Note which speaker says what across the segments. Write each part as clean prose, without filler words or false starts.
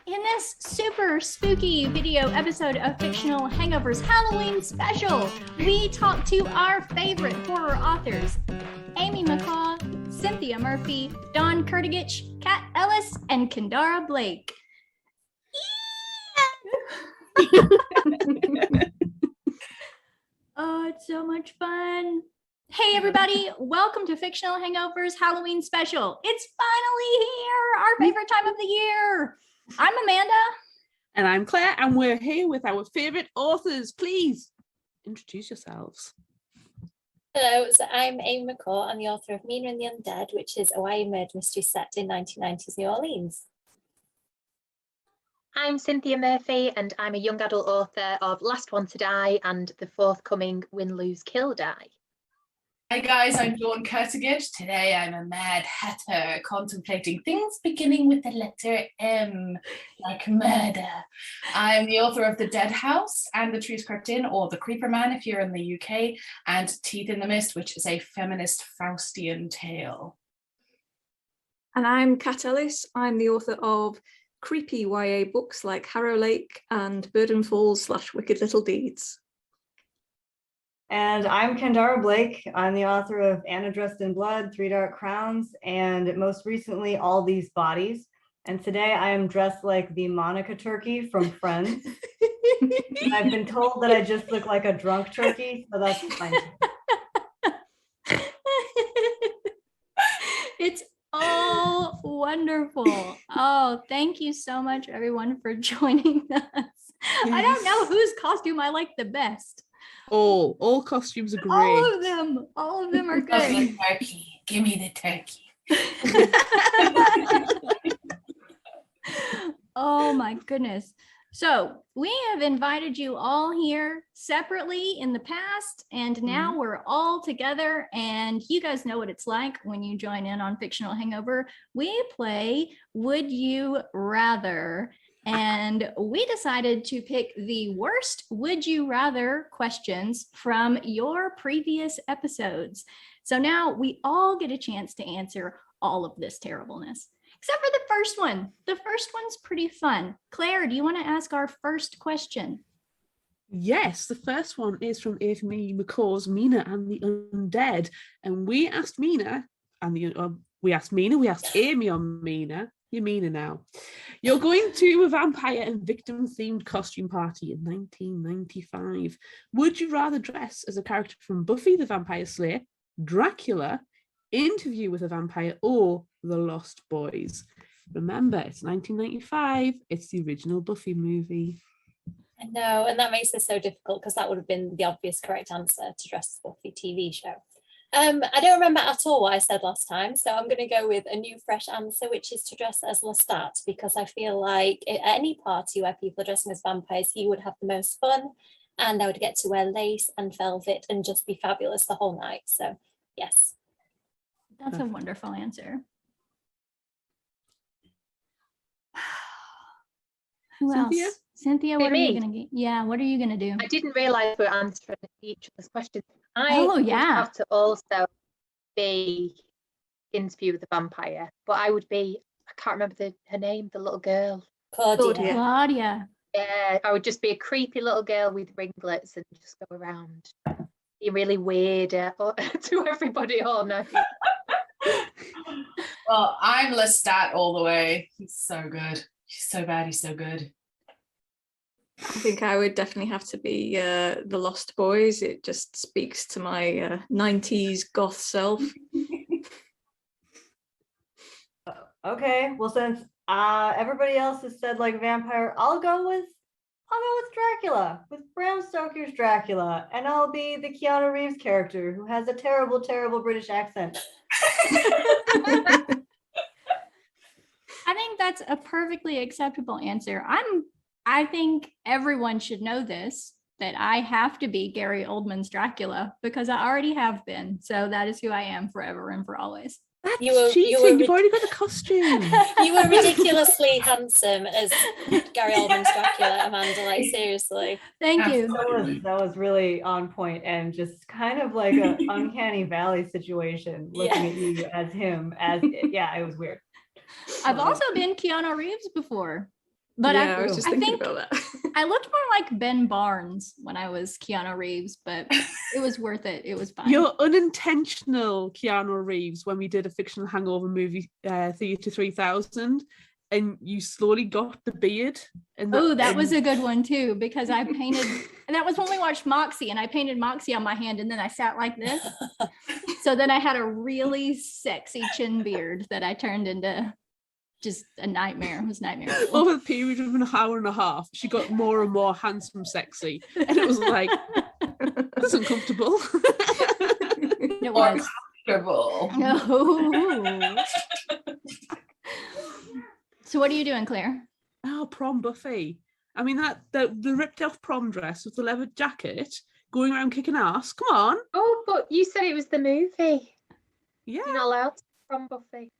Speaker 1: In this super spooky video episode of Fictional Hangover's Halloween special, we talk to our favorite horror authors, Amy McCaw, Cynthia Murphy, Dawn Kurtagich, Ellis and Kendare Blake. Oh, it's so much fun. Hey everybody, welcome to Fictional Hangover's Halloween special. It's finally here, our favorite time of the year. I'm Amanda.
Speaker 2: And I'm Claire, and we're here with our favorite authors. Please introduce yourselves.
Speaker 3: Hello, so I'm Amy McCaw. I'm the author of Mina and the Undead, which is a YA murder mystery set in 1990s New Orleans.
Speaker 4: I'm Cynthia Murphy, and I'm a young adult author of Last One to Die and the forthcoming Win, Lose, Kill, Die.
Speaker 5: Hi guys, I'm Dawn Kurtagich. Today I'm a mad hatter contemplating things beginning with the letter M, like murder. I'm the author of The Dead House and The Trees Crept In, or The Creeper Man if you're in the UK, and Teeth in the Mist, which is a feminist Faustian tale.
Speaker 6: And I'm Kat Ellis. I'm the author of creepy YA books like Harrow Lake and Burden Falls / Wicked Little Deeds.
Speaker 7: And I'm Kendare Blake. I'm the author of Anna Dressed in Blood, Three Dark Crowns, and most recently, All These Bodies. And today I am dressed like the Monica turkey from Friends. I've been told that I just look like a drunk turkey, so that's fine.
Speaker 1: It's all wonderful. Oh, thank you so much, everyone, for joining us. Yes. I don't know whose costume I like the best.
Speaker 2: All costumes are great.
Speaker 1: All of them are good.
Speaker 5: The turkey. Give me the turkey.
Speaker 1: Oh my goodness. So we have invited you all here separately in the past, and now we're all together, and you guys know what it's like when you join in on Fictional Hangover. We play Would You Rather, and we decided to pick the worst would you rather questions from your previous episodes. So now we all get a chance to answer all of this terribleness. Except for the first one. The first one's pretty fun. Claire, do you want to ask our first question?
Speaker 2: Yes, the first one is from Amy McCaw's Mina and the Undead. And we asked Mina, and we asked Amy on Mina. You're Mina now. You're going to a vampire and victim-themed costume party in 1995. Would you rather dress as a character from Buffy the Vampire Slayer, Dracula, Interview with a Vampire, or The Lost Boys? Remember, it's 1995. It's the original Buffy movie.
Speaker 3: I know, and that makes this so difficult because that would have been the obvious correct answer to dress as Buffy TV show. I don't remember at all what I said last time, so I'm going to go with a new fresh answer, which is to dress as Lestat, because I feel like at any party where people are dressing as vampires, he would have the most fun, and I would get to wear lace and velvet and just be fabulous the whole night. So, yes.
Speaker 1: That's a wonderful answer. Who
Speaker 2: Cynthia?
Speaker 1: else? Cynthia, what are you
Speaker 4: Me?
Speaker 1: going to get? Yeah, what are you going to do?
Speaker 4: I didn't realise we were answering each other's questions. I would have to also be Interview with the Vampire, but I would be, I can't remember her name, the little girl.
Speaker 1: Claudia.
Speaker 4: Yeah, I would just be a creepy little girl with ringlets and just go around. Be really weird to everybody all night.
Speaker 5: Well, I'm Lestat all the way. He's so good. He's so bad, he's so good.
Speaker 6: I think I would definitely have to be The Lost Boys. It just speaks to my 90s goth self.
Speaker 7: Okay, well, since everybody else has said like vampire, I'll go with Dracula, with Bram Stoker's Dracula, and I'll be the Keanu Reeves character who has a terrible, terrible British accent.
Speaker 1: I think that's a perfectly acceptable answer. I think everyone should know this, that I have to be Gary Oldman's Dracula because I already have been. So that is who I am forever and for always.
Speaker 2: That's cheating. You've already got the costume.
Speaker 3: You were ridiculously handsome as Gary Oldman's Dracula, Amanda. Like, seriously.
Speaker 1: Thank you.
Speaker 7: That was really on point and just kind of like an uncanny valley situation looking at you as him. It was weird.
Speaker 1: I've also been Keanu Reeves before. But
Speaker 6: yeah, I was just thinking
Speaker 1: think
Speaker 6: about that.
Speaker 1: I looked more like Ben Barnes when I was Keanu Reeves, but it was worth it. It was fine.
Speaker 2: Your unintentional Keanu Reeves when we did a fictional hangover movie, Theatre 3000, and you slowly got the beard. And
Speaker 1: that was a good one too, because I painted, and that was when we watched Moxie, and I painted Moxie on my hand, and then I sat like this. So then I had a really sexy chin beard that I turned into just a nightmare. It was nightmare.
Speaker 2: Over the period of an hour and a half, she got more and more handsome, sexy, and it was like, that's uncomfortable.
Speaker 1: It was
Speaker 5: Uncomfortable.
Speaker 1: no. So what are you doing, Claire?
Speaker 2: Oh, prom buffet. I mean, the ripped off prom dress with the leather jacket, going around kicking ass. Come on.
Speaker 4: Oh, but you said it was the movie.
Speaker 2: Yeah.
Speaker 4: You're not allowed to prom buffet.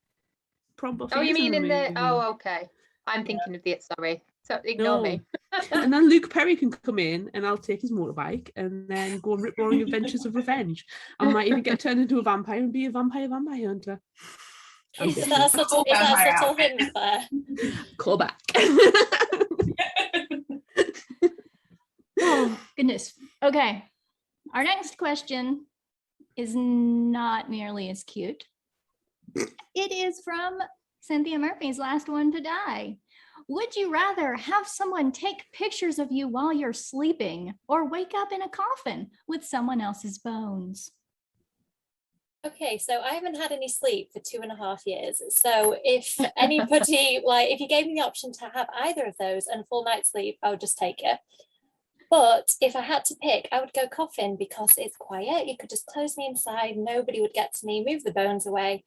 Speaker 2: Prom buffet.
Speaker 4: Oh, you
Speaker 2: is
Speaker 4: mean in the?
Speaker 2: movie.
Speaker 4: Oh, okay. I'm thinking of the. Sorry. So ignore me.
Speaker 2: And then Luke Perry can come in, and I'll take his motorbike, and then go on rip-roaring adventures of revenge. I might even get turned into a vampire and be a vampire hunter.
Speaker 3: Is that a subtle hint there?
Speaker 2: Call back.
Speaker 1: Oh, goodness. Okay. Our next question is not nearly as cute. It is from Cynthia Murphy's Last One to Die. Would you rather have someone take pictures of you while you're sleeping or wake up in a coffin with someone else's bones?
Speaker 3: Okay, so I haven't had any sleep for 2.5 years. So if anybody, if you gave me the option to have either of those and a full night's sleep, I would just take it. But if I had to pick, I would go coffin because it's quiet. You could just close me inside. Nobody would get to me, move the bones away.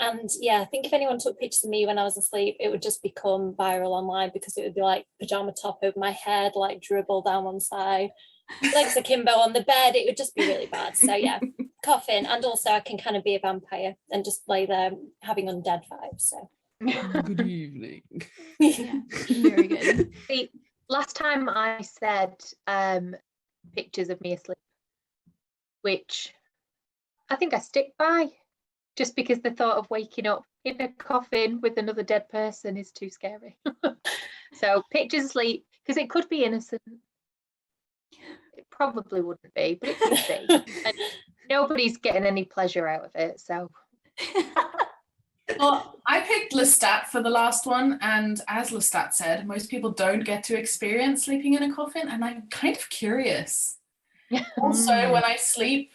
Speaker 3: And yeah, I think if anyone took pictures of me when I was asleep, it would just become viral online because it would be like pajama top over my head, like dribble down one side, legs akimbo on the bed. It would just be really bad. So yeah, coffin. And also I can kind of be a vampire and just lay there having undead vibes. So
Speaker 2: Good evening.
Speaker 1: Yeah, very good.
Speaker 4: See, last time I said pictures of me asleep, which I think I stick by, just because the thought of waking up in a coffin with another dead person is too scary. So pictures asleep, because it could be innocent. It probably wouldn't be, but it could be. And nobody's getting any pleasure out of it. So
Speaker 5: Well, I picked Lestat for the last one, and as Lestat said, most people don't get to experience sleeping in a coffin, and I'm kind of curious. Also, when I sleep,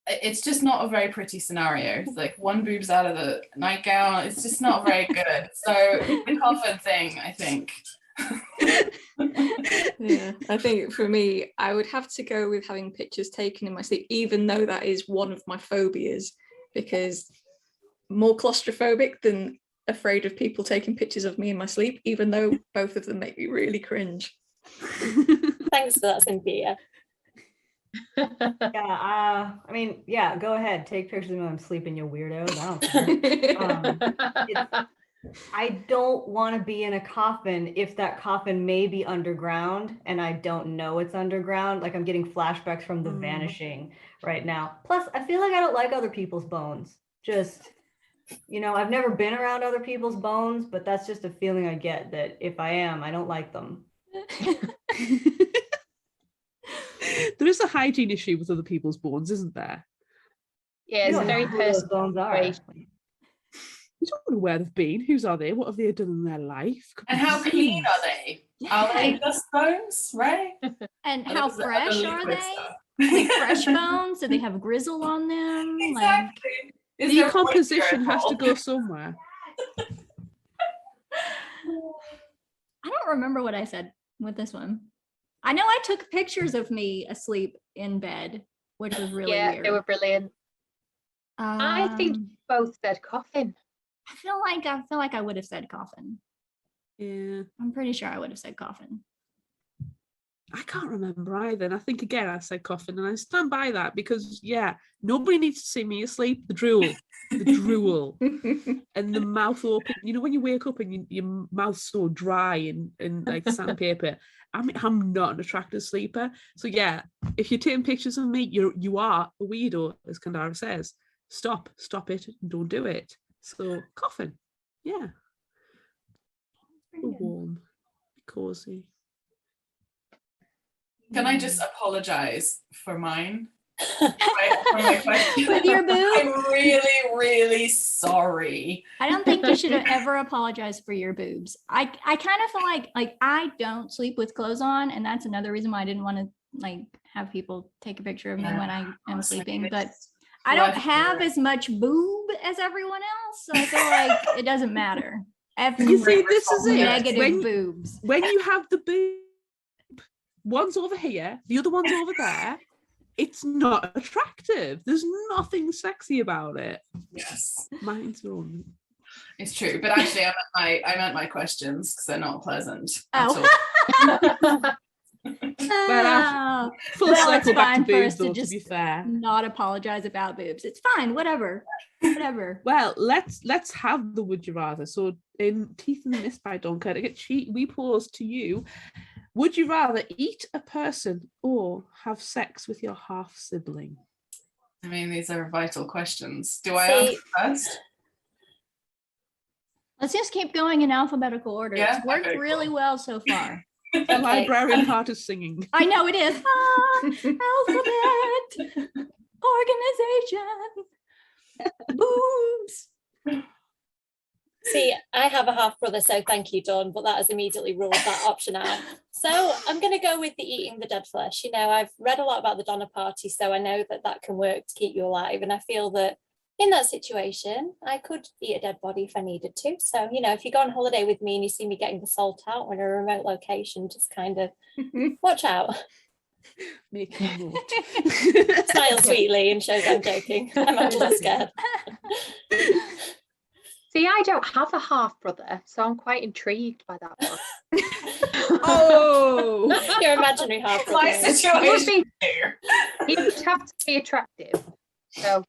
Speaker 5: it's just not a very pretty scenario. It's like one boob's out of the nightgown. It's just not very good. So the coffin thing, I think.
Speaker 6: Yeah, I think for me, I would have to go with having pictures taken in my sleep, even though that is one of my phobias, because more claustrophobic than afraid of people taking pictures of me in my sleep, even though both of them make me really cringe.
Speaker 3: thanks for that, Cynthia.
Speaker 7: Yeah, I mean, yeah, go ahead. Take pictures of me when I'm sleeping, you weirdo. I don't care. I don't want to be in a coffin if that coffin may be underground and I don't know it's underground. Like I'm getting flashbacks from The Vanishing right now. Plus, I feel like I don't like other people's bones. Just, I've never been around other people's bones, but that's just a feeling I get that if I am, I don't like them.
Speaker 2: There is a hygiene issue with other people's bones, isn't there?
Speaker 4: yeah, it's very personal.
Speaker 7: Bones are.
Speaker 2: You don't know where they've been. Whose are they? What have they done in their life?
Speaker 5: And how clean are they? Are they just bones, right?
Speaker 1: And how fresh are they?
Speaker 5: Stuff.
Speaker 1: Are they fresh bones? Do they have grizzle on them?
Speaker 5: Exactly. Is
Speaker 2: The
Speaker 5: there
Speaker 2: decomposition
Speaker 5: moisture
Speaker 2: has to
Speaker 5: involved?
Speaker 2: go somewhere.
Speaker 1: I don't remember what I said with this one. I know I took pictures of me asleep in bed, which was really weird.
Speaker 4: They were brilliant. I think both said coffin.
Speaker 1: I feel like I would have said coffin.
Speaker 2: Yeah.
Speaker 1: I'm pretty sure I would have said coffin.
Speaker 2: I can't remember either. And I think again I said coffin, and I stand by that because nobody needs to see me asleep. The drool, and the mouth open. When you wake up and your mouth's so dry and like sandpaper. I'm not an attractive sleeper. So if you're taking pictures of me, you are a weirdo, as Kendare says. Stop it, and don't do it. So coffin, yeah. warm, cozy.
Speaker 5: Can I just apologize for mine? For my question?
Speaker 1: With your
Speaker 5: I'm
Speaker 1: boobs?
Speaker 5: really, really sorry.
Speaker 1: I don't think you should ever apologize for your boobs. I kind of feel like I don't sleep with clothes on, and that's another reason why I didn't want to like have people take a picture of me when I am
Speaker 5: Honestly,
Speaker 1: sleeping. But
Speaker 5: it's
Speaker 1: I don't
Speaker 5: life
Speaker 1: have
Speaker 5: for-
Speaker 1: as much boob as everyone else, so I feel like it doesn't matter. I have
Speaker 2: You see, this is it.
Speaker 1: negative
Speaker 2: When-
Speaker 1: boobs.
Speaker 2: When you have the boob, one's over here, the other one's over there, it's not attractive. There's nothing sexy about it.
Speaker 5: Yes,
Speaker 2: Mine's wrong.
Speaker 5: it's true. But actually, I meant my questions because they're not pleasant. at
Speaker 1: Oh.
Speaker 5: all.
Speaker 1: Oh,
Speaker 2: Full
Speaker 1: well, it's
Speaker 2: circle back to
Speaker 1: fine for us
Speaker 2: boobs,
Speaker 1: to
Speaker 2: though, to
Speaker 1: just
Speaker 2: be fair.
Speaker 1: not apologize about boobs. It's fine, whatever.
Speaker 2: Well, let's have the would you rather. So in Teeth in the Mist by Don Kurtagich, we pose to you: would you rather eat a person or have sex with your half sibling?
Speaker 5: I mean, these are vital questions. Do I
Speaker 3: See-
Speaker 5: answer first?
Speaker 1: Let's just keep going in alphabetical order.
Speaker 5: Yeah?
Speaker 1: It's worked
Speaker 5: Okay,
Speaker 1: really
Speaker 5: cool.
Speaker 1: well so far.
Speaker 2: The
Speaker 3: Okay.
Speaker 2: librarian heart is singing.
Speaker 1: I know it is. Alphabet, organization, boobs.
Speaker 3: See, I have a half brother, so thank you, Dawn, but that has immediately ruled that option out. So I'm going to go with the eating the dead flesh. You know, I've read a lot about the Donner Party, so I know that that can work to keep you alive. And I feel that in that situation, I could eat a dead body if I needed to. So, you know, if you go on holiday with me and you see me getting the salt out in a remote location, just kind of watch out.
Speaker 2: Make a note.
Speaker 3: Smile sweetly and show that I'm joking. I'm actually scared.
Speaker 4: See, I don't have a half brother, so I'm quite intrigued by that one.
Speaker 2: Oh,
Speaker 3: Your imaginary half
Speaker 5: My
Speaker 3: brother.
Speaker 5: situation here.
Speaker 4: He would have to be attractive. So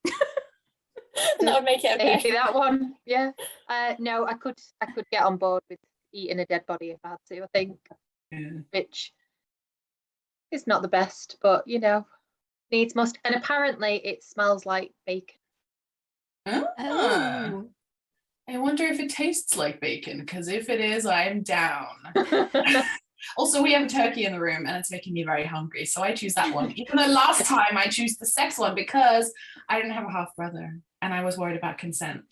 Speaker 3: That would make it okay.
Speaker 4: maybe that one, yeah. No, I could get on board with eating a dead body if I had to. I think, which is not the best, but you know, needs must. And apparently, it smells like bacon.
Speaker 5: Ah. I wonder if it tastes like bacon, because if it is, I'm down. Also, we have a turkey in the room and it's making me very hungry, so I choose that one. Even though last time I choose the sex one because I didn't have a half brother and I was worried about consent.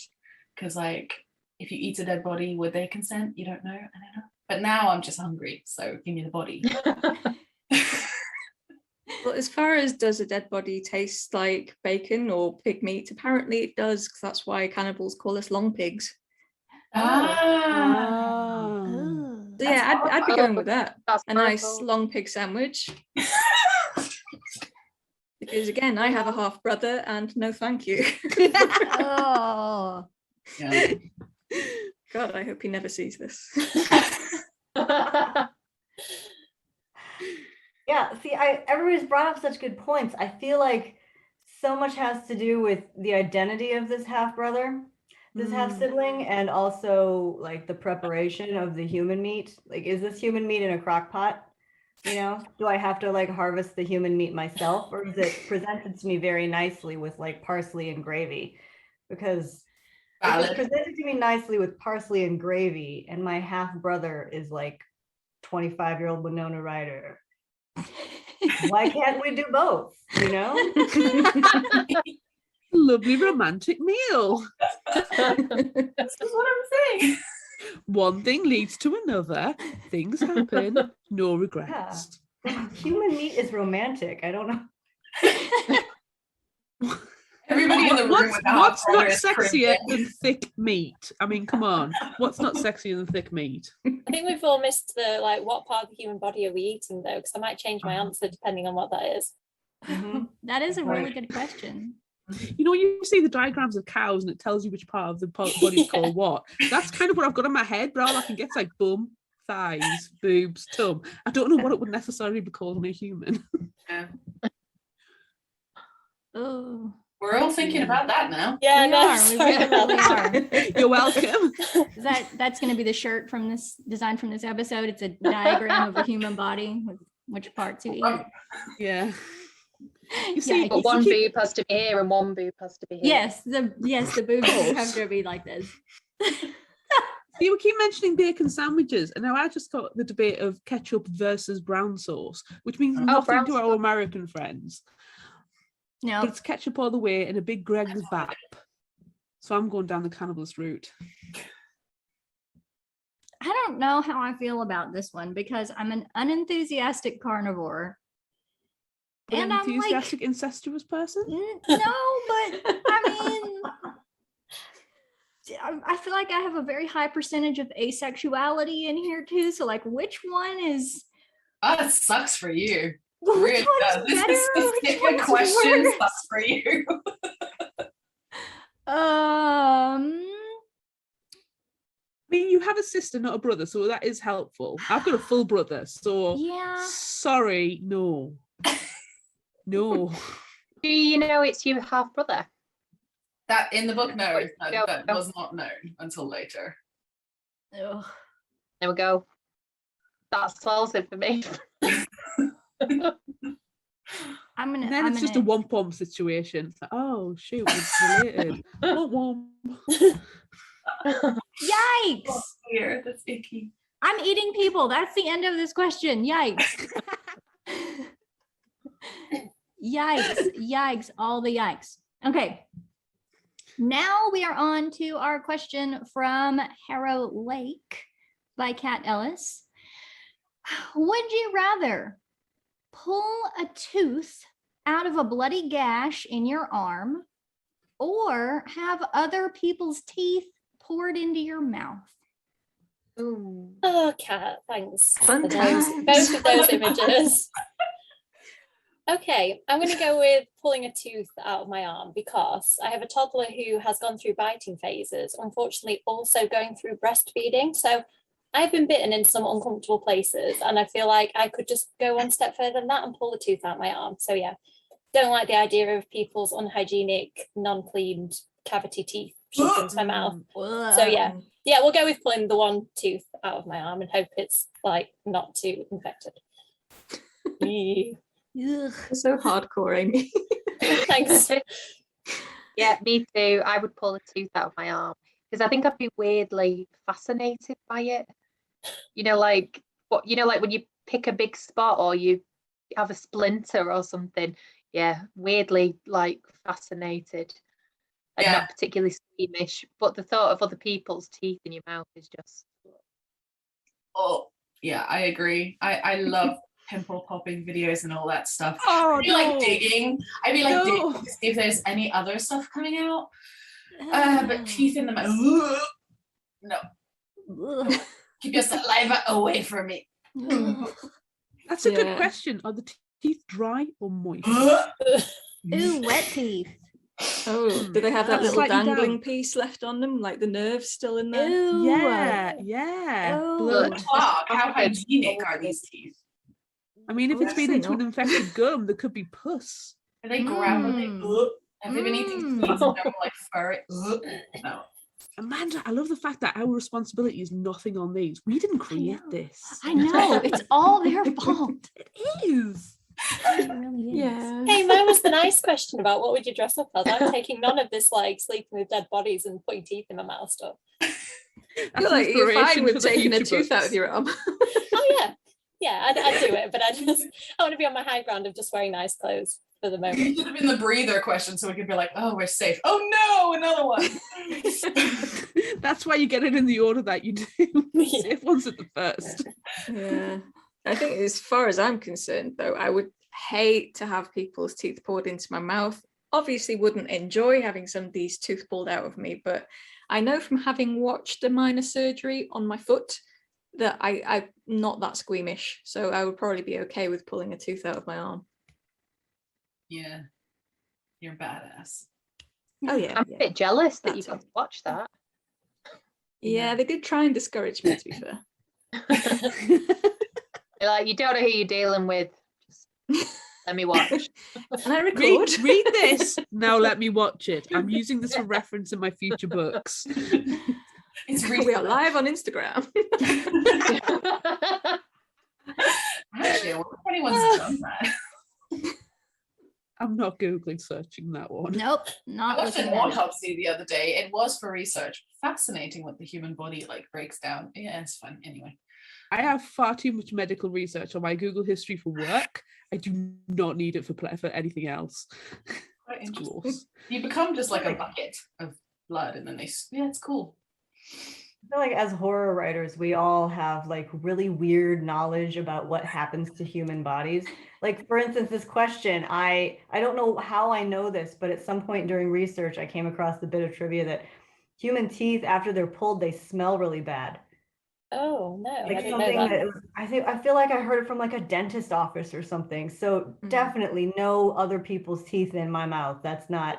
Speaker 5: Because, like, if you eat a dead body, would they consent? You don't know. I don't know. But now I'm just hungry, so give me the body.
Speaker 6: Well, as far as does a dead body taste like bacon or pig meat, apparently it does, because that's why cannibals call us long pigs.
Speaker 5: Ah.
Speaker 6: So yeah, I'd be going with that.
Speaker 4: That's
Speaker 6: A nice
Speaker 4: purple.
Speaker 6: long pig sandwich. Because again, I have a half brother and no thank you.
Speaker 1: Oh.
Speaker 5: Yeah.
Speaker 6: God, I hope he never sees this.
Speaker 7: Yeah, see, everybody's brought up such good points. I feel like so much has to do with the identity of this half brother, this half sibling, and also like the preparation of the human meat. Like, is this human meat in a crock pot? You know, do I have to like harvest the human meat myself, or is it presented to me very nicely with like parsley and gravy? Because if it's presented to me nicely with parsley and gravy, and my half brother is like 25-year-old Winona Ryder, why can't we do both? You know?
Speaker 2: lovely romantic meal.
Speaker 5: That's what I'm saying.
Speaker 2: One thing leads to another. Things happen. No regrets.
Speaker 7: Human meat is romantic. I don't know.
Speaker 5: Everybody in the room
Speaker 2: What's
Speaker 5: with that
Speaker 2: not
Speaker 5: brother is
Speaker 2: sexier
Speaker 5: cringing.
Speaker 2: than thick meat? I mean, come on. What's not sexier than thick meat?
Speaker 3: I think we've all missed the, like, what part of the human body are we eating though? Because I might change my answer depending on what that is.
Speaker 7: Mhm.
Speaker 1: That is a really
Speaker 2: Right.
Speaker 1: good question.
Speaker 2: You know, you see the diagrams of cows and it tells you which part of the body is called what. That's kind of what I've got in my head, but all I can get is like bum, thighs, boobs, tum. I don't know what it would necessarily be called on a human.
Speaker 5: Yeah.
Speaker 1: Oh,
Speaker 5: We're all thinking about that now.
Speaker 3: Yeah,
Speaker 1: we
Speaker 3: no,
Speaker 1: are. We
Speaker 3: sorry
Speaker 1: really,
Speaker 3: about
Speaker 1: really
Speaker 3: that.
Speaker 1: are.
Speaker 2: You're welcome.
Speaker 1: That's going to be the shirt from this design from this episode. It's a diagram of a human body with which parts you eat.
Speaker 2: Yeah. You
Speaker 1: Yeah,
Speaker 2: see,
Speaker 4: But one boob has to be here and one boob has to be here.
Speaker 1: Yes, the boobs have to be like this.
Speaker 2: You keep mentioning bacon sandwiches, and now I just got the debate of ketchup versus brown sauce, which means nothing
Speaker 4: brown
Speaker 2: to our
Speaker 4: sauce.
Speaker 2: American friends.
Speaker 1: No,
Speaker 2: But it's ketchup all the way and a big Greg's bap. So I'm going down the cannibalist route.
Speaker 1: I don't know how I feel about this one because I'm an unenthusiastic carnivore.
Speaker 2: An
Speaker 1: And I'm like,
Speaker 2: enthusiastic, incestuous person?
Speaker 1: no, but I mean, I feel like I have a very high percentage of asexuality in here too. So like, which one is?
Speaker 5: Oh, that sucks for you.
Speaker 1: Which
Speaker 5: Really
Speaker 1: one's
Speaker 5: does. This
Speaker 1: better?
Speaker 5: is
Speaker 1: Which
Speaker 5: specific
Speaker 1: one's
Speaker 5: question
Speaker 1: worse?
Speaker 5: sucks for you.
Speaker 2: I mean, you have a sister, not a brother, so that is helpful. I've got a full brother, so
Speaker 1: Yeah.
Speaker 2: sorry, no. No.
Speaker 4: Do you know it's your half brother?
Speaker 5: That in the book, no,
Speaker 4: Wait,
Speaker 5: that
Speaker 4: no.
Speaker 5: was not known until later.
Speaker 1: Ugh.
Speaker 4: There we go. That solves it for me.
Speaker 1: I'm gonna.
Speaker 2: And then
Speaker 1: I'm
Speaker 2: it's just a
Speaker 1: gonna,
Speaker 2: womp womp situation. It's like, oh shoot, it's related. Womp womp.
Speaker 1: Yikes!
Speaker 5: Oh, dear, that's icky.
Speaker 1: I'm eating people. That's the end of this question. Yikes. Yikes. Yikes. All the yikes. Okay. Now we are on to our question from Harrow Lake by Kat Ellis. Would you rather pull a tooth out of a bloody gash in your arm or have other people's teeth poured into your mouth?
Speaker 4: Ooh.
Speaker 3: Oh, Kat, thanks
Speaker 6: Fun
Speaker 3: for those,
Speaker 6: times.
Speaker 3: both of those images. Okay, I'm going to go with pulling a tooth out of my arm because I have a toddler who has gone through biting phases, unfortunately also going through breastfeeding. So I've been bitten in some uncomfortable places and I feel like I could just go one step further than that and pull the tooth out my arm. So yeah, don't like the idea of people's unhygienic, non-cleaned cavity teeth shoved into my mouth. So yeah, we'll go with pulling the one tooth out of my arm and hope it's like not too infected.
Speaker 1: Ugh.
Speaker 6: So hardcore, Amy.
Speaker 3: Thanks.
Speaker 4: Yeah, me too. I would pull a tooth out of my arm because I think I'd be weirdly fascinated by it. Like when you pick a big spot or you have a splinter or something. Yeah, weirdly like fascinated and not particularly squeamish. But the thought of other people's teeth in your mouth is just.
Speaker 5: Oh, yeah, I agree. I love pimple popping videos and all that stuff.
Speaker 2: Oh,
Speaker 5: I'd be like digging. I'd be like digging to see if there's any other stuff coming out. But teeth in the mouth. No.
Speaker 1: Ugh.
Speaker 5: Keep your saliva away from me.
Speaker 1: Ugh.
Speaker 2: That's a good question. Are the teeth dry or moist?
Speaker 1: Ooh, wet teeth.
Speaker 6: Oh, do they have that little
Speaker 2: Slightly
Speaker 6: dangling
Speaker 2: damp.
Speaker 6: piece left on them, like the nerves still in there?
Speaker 1: Ooh.
Speaker 2: Yeah.
Speaker 1: Oh.
Speaker 2: Blood.
Speaker 5: Fuck, how hygienic are these teeth?
Speaker 2: I mean, if
Speaker 6: Oh,
Speaker 2: it's been
Speaker 6: definitely
Speaker 2: into an
Speaker 6: not.
Speaker 2: infected gum, there could be pus.
Speaker 5: Are they ground?
Speaker 1: Mm.
Speaker 5: Have they been eating seeds and don't like fur? No.
Speaker 2: Amanda, I love the fact that our responsibility is nothing on these. We didn't create
Speaker 1: know.
Speaker 2: this.
Speaker 1: I know. It's all their fault.
Speaker 2: It is.
Speaker 1: It really is.
Speaker 6: Yeah.
Speaker 3: Hey, mine was the nice question about what would you dress up as? I'm taking none of this like sleeping with dead bodies and putting teeth in my mouth stuff.
Speaker 6: You're like, you're
Speaker 2: inspiration
Speaker 6: fine with
Speaker 2: for the
Speaker 6: taking a
Speaker 2: future
Speaker 6: tooth out
Speaker 2: books.
Speaker 6: of your arm.
Speaker 3: Oh yeah. Yeah, I'd do it, but I want to be on my high ground of just wearing nice clothes for the
Speaker 5: It
Speaker 3: moment.
Speaker 5: should have been the breather question so we could be like, oh, we're safe. Oh no, another one.
Speaker 2: That's why you get it in the order that you do.
Speaker 3: Yeah.
Speaker 2: Safe one's at the first.
Speaker 6: Yeah. I think as far as I'm concerned, though, I would hate to have people's teeth poured into my mouth. Obviously wouldn't enjoy having somebody's tooth pulled out of me, but I know from having watched a minor surgery on my foot that I'm not that squeamish. So I would probably be okay with pulling a tooth out of my arm.
Speaker 5: Yeah. You're badass.
Speaker 6: Oh yeah.
Speaker 4: I'm a bit jealous that you
Speaker 6: That's
Speaker 4: got
Speaker 6: it.
Speaker 4: to watch that.
Speaker 6: Yeah, they did try and discourage me, to be fair.
Speaker 4: You're like, you don't know who you're dealing with. Just let me watch.
Speaker 6: And I record.
Speaker 2: Read this. Now let me watch it. I'm using this for reference in my future books.
Speaker 5: It's
Speaker 6: We are live on Instagram.
Speaker 5: Actually, I wonder if anyone's done that.
Speaker 2: I'm not Googling searching that one.
Speaker 1: Nope,
Speaker 5: I
Speaker 1: not
Speaker 5: watched an
Speaker 1: looking at it.
Speaker 5: autopsy the other day. It was for research. Fascinating what the human body like breaks down. Yeah, it's fun. Anyway.
Speaker 2: I have far too much medical research on my Google history for work. I do not need it for anything else.
Speaker 5: Quite
Speaker 2: It's
Speaker 5: interesting.
Speaker 2: gross.
Speaker 5: You become just like a bucket of blood, and then yeah, it's cool.
Speaker 7: I feel like as horror writers, we all have like really weird knowledge about what happens to human bodies. Like for instance, this question, I don't know how I know this, but at some point during research, I came across the bit of trivia that human teeth, after they're pulled, they smell really bad.
Speaker 3: Oh no, I
Speaker 7: Like
Speaker 3: didn't know
Speaker 7: something
Speaker 3: that.
Speaker 7: that I feel like I heard it from like a dentist office or something. So definitely no other people's teeth in my mouth. That's not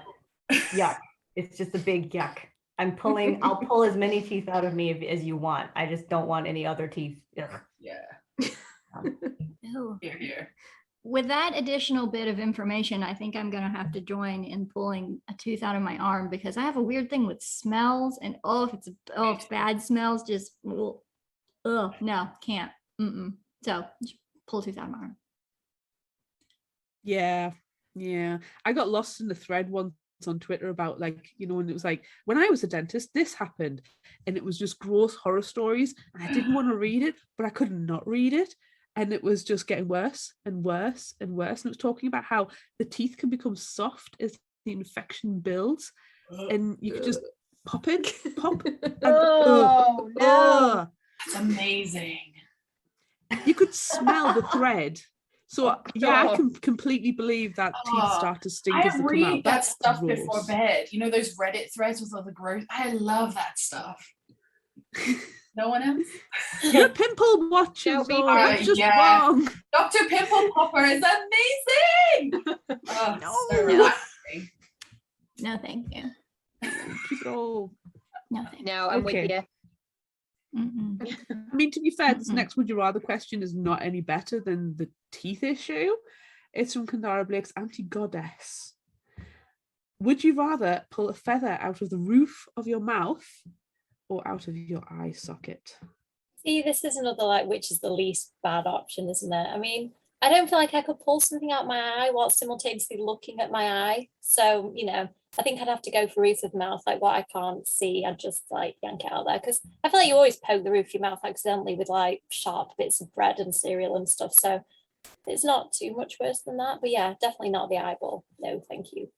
Speaker 7: yuck. It's just a big yuck. I'll pull as many teeth out of me as you want. I just don't want any other teeth. Ugh.
Speaker 5: Yeah.
Speaker 1: Ew.
Speaker 5: Here.
Speaker 1: With that additional bit of information, I think I'm gonna have to join in pulling a tooth out of my arm because I have a weird thing with smells, and if it's bad smells, just no, can't. So just pull a tooth out of my arm.
Speaker 2: Yeah. I got lost in the thread once on Twitter about when it was like, when I was a dentist, this happened, and it was just gross horror stories, and I didn't want to read it, but I could not read it. And it was just getting worse and worse and worse. And it was talking about how the teeth can become soft as the infection builds. And you could just pop. And,
Speaker 4: Oh, no.
Speaker 5: It's amazing.
Speaker 2: You could smell the thread. So
Speaker 4: Oh,
Speaker 2: yeah, I
Speaker 4: God.
Speaker 2: can completely believe that teeth start to stink as
Speaker 5: I
Speaker 2: they come
Speaker 5: read
Speaker 2: out.
Speaker 5: that
Speaker 2: That's
Speaker 5: stuff
Speaker 2: gross.
Speaker 5: before bed. You know those Reddit threads with all the gross. I love that stuff. No one else?
Speaker 2: You're a pimple watcher.
Speaker 4: No, me
Speaker 2: That's
Speaker 5: too.
Speaker 2: just
Speaker 5: Yeah.
Speaker 2: wrong.
Speaker 5: Dr. Pimple Popper is amazing. Oh,
Speaker 1: No.
Speaker 5: so relaxing.
Speaker 1: No, thank you.
Speaker 2: Keep it all.
Speaker 1: No, thank you.
Speaker 4: No, I'm with
Speaker 2: Okay.
Speaker 4: you.
Speaker 2: I mean, to be fair, this
Speaker 1: Mm-mm.
Speaker 2: next would you rather question is not any better than the teeth issue. It's from Kendare Blake's Anti-Goddess. Would you rather pull a feather out of the roof of your mouth or out of your eye socket?
Speaker 3: See, this is another like which is the least bad option, isn't it? I mean, I don't feel like I could pull something out my eye while simultaneously looking at my eye. So, I think I'd have to go for roof of mouth, like what I can't see, I'd just like yank it out there. Because I feel like you always poke the roof of your mouth accidentally with like sharp bits of bread and cereal and stuff. So it's not too much worse than that. But yeah, definitely not the eyeball. No, thank you.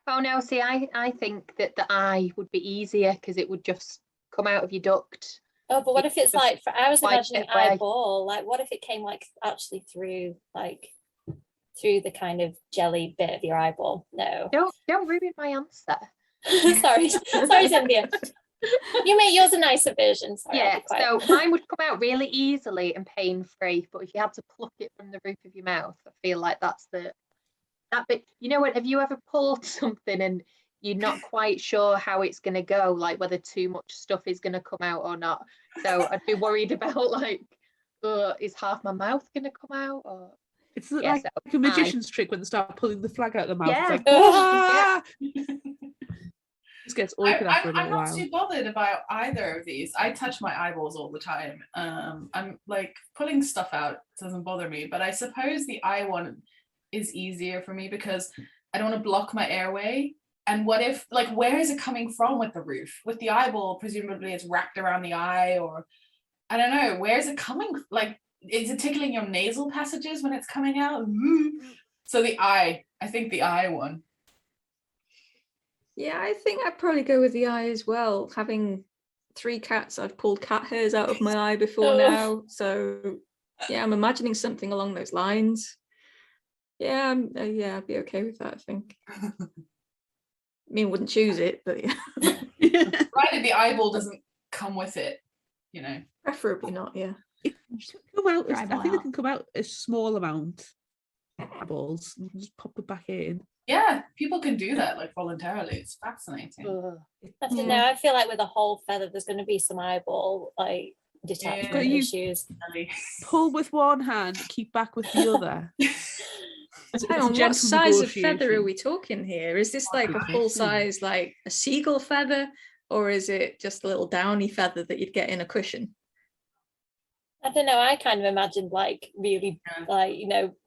Speaker 4: Oh no, see, I think that the eye would be easier because it would just come out of your duct.
Speaker 3: Oh, but what if it's
Speaker 4: Just
Speaker 3: like, I was
Speaker 4: wipe
Speaker 3: imagining
Speaker 4: it away.
Speaker 3: eyeball, like what if it came like actually through the kind of jelly bit of your eyeball? No.
Speaker 4: Don't ruin my answer.
Speaker 3: Sorry, Cynthia. You make yours a nicer version. Sorry, I'll
Speaker 4: Yeah,
Speaker 3: be quiet.
Speaker 4: so mine would come out really easily and pain-free, but if you had to pluck it from the roof of your mouth, I feel like that's that bit. You know what? Have you ever pulled something and you're not quite sure how it's going to go, like whether too much stuff is going to come out or not? So I'd be worried about like, is half my mouth going to come out? Or
Speaker 2: It's
Speaker 4: Yeah,
Speaker 2: like
Speaker 4: so
Speaker 2: a magician's trick when they start pulling the flag out of the mouth.
Speaker 4: Yeah.
Speaker 2: It's like,
Speaker 3: Yeah.
Speaker 2: ah! This gets awkward after a
Speaker 5: I'm
Speaker 2: little
Speaker 5: not
Speaker 2: while.
Speaker 5: too bothered about either of these. I touch my eyeballs all the time. I'm like pulling stuff out doesn't bother me, but I suppose the eye one is easier for me because I don't want to block my airway. And what if, like, where is it coming from with the roof? With the eyeball, presumably it's wrapped around the eye, or I don't know, where is it coming? Like, is it tickling your nasal passages when it's coming out? So I think the eye one.
Speaker 6: Yeah, I think I'd probably go with the eye as well. Having 3 cats, I've pulled cat hairs out of my eye before
Speaker 3: Oh.
Speaker 6: now. So yeah, I'm imagining something along those lines. Yeah, I'd be okay with that, I think. I mean, wouldn't choose it, but yeah.
Speaker 5: Provided the eyeball doesn't come with it, you know.
Speaker 6: Preferably not, yeah.
Speaker 2: It should come out.
Speaker 1: Your
Speaker 2: I
Speaker 1: eyeball
Speaker 2: think it
Speaker 1: out.
Speaker 2: can come out a small amount. Eyeballs. You can just pop it back in.
Speaker 5: Yeah, people can do that like voluntarily. It's fascinating.
Speaker 3: I don't know. I feel like with a whole feather, there's going to be some eyeball like
Speaker 5: Yeah.
Speaker 3: detachment
Speaker 2: Gotta use-
Speaker 3: issues.
Speaker 2: Pull with one hand, keep back with the other. It's
Speaker 6: Hang
Speaker 2: a
Speaker 6: on,
Speaker 2: gentle
Speaker 6: what size of feather are
Speaker 2: negotiation.
Speaker 6: we talking here? Is this like a
Speaker 2: Good
Speaker 6: full
Speaker 2: question.
Speaker 6: size, like a seagull feather, or is it just a little downy feather that you'd get in a cushion?
Speaker 3: I don't know. I kind of imagined like really
Speaker 5: Yeah.
Speaker 3: like,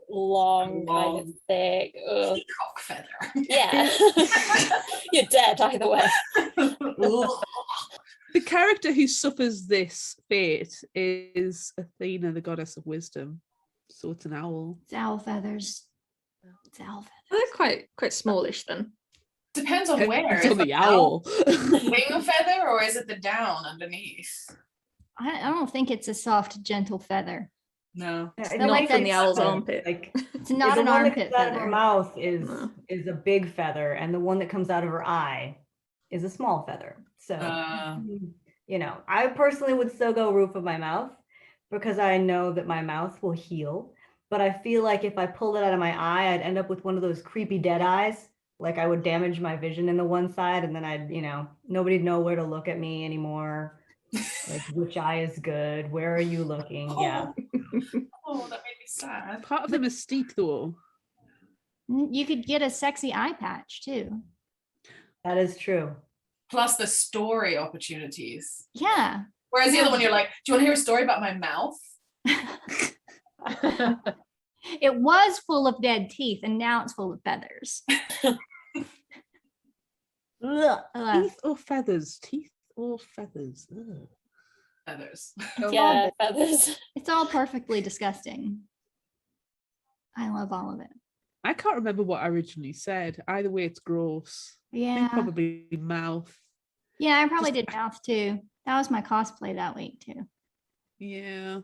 Speaker 3: long, kind of thick. Ugh.
Speaker 5: Peacock feather.
Speaker 3: Yeah. You're dead either way.
Speaker 2: The character who suffers this fate is Athena, the goddess of wisdom. So it's an owl.
Speaker 1: It's owl feathers. It's owl feathers.
Speaker 6: They're quite smallish then.
Speaker 5: Depends on where.
Speaker 2: It's
Speaker 5: Is
Speaker 2: on the
Speaker 5: it
Speaker 2: owl.
Speaker 5: wing feather or is it the down underneath?
Speaker 1: I don't think it's a soft, gentle feather.
Speaker 5: No.
Speaker 7: Yeah,
Speaker 1: Not
Speaker 7: like
Speaker 1: from
Speaker 6: the
Speaker 7: that
Speaker 6: owl's
Speaker 7: feather,
Speaker 6: armpit.
Speaker 7: Like
Speaker 1: It's not
Speaker 7: the
Speaker 1: an
Speaker 7: one that
Speaker 1: armpit
Speaker 7: comes out of her
Speaker 1: feather.
Speaker 7: mouth
Speaker 6: No.
Speaker 7: is a big feather, and the one that comes out of her eye is a small feather. So I personally would still go roof of my mouth because I know that my mouth will heal. But I feel like if I pulled it out of my eye, I'd end up with one of those creepy dead eyes. Like I would damage my vision in the one side, and then I'd, nobody'd know where to look at me anymore. Like which eye is good? Where are you looking? Yeah.
Speaker 5: Oh, that made me sad.
Speaker 2: Part of the mystique, though.
Speaker 1: You could get a sexy eye patch too.
Speaker 7: That is true.
Speaker 5: Plus the story opportunities.
Speaker 1: Yeah.
Speaker 5: Whereas the other one, you're like, do you want to hear a story about my mouth?
Speaker 1: It was full of dead teeth, and now it's full of feathers. Ugh.
Speaker 2: Teeth or feathers? Teeth or feathers? Ugh.
Speaker 5: Feathers.
Speaker 3: Yeah, feathers.
Speaker 1: It's all perfectly disgusting. I love all of it.
Speaker 2: I can't remember what I originally said. Either way, it's gross. I
Speaker 1: Yeah.
Speaker 2: think probably mouth.
Speaker 1: Yeah, I probably
Speaker 2: Just-
Speaker 1: did mouth too. That was my cosplay that week too.
Speaker 2: Yeah.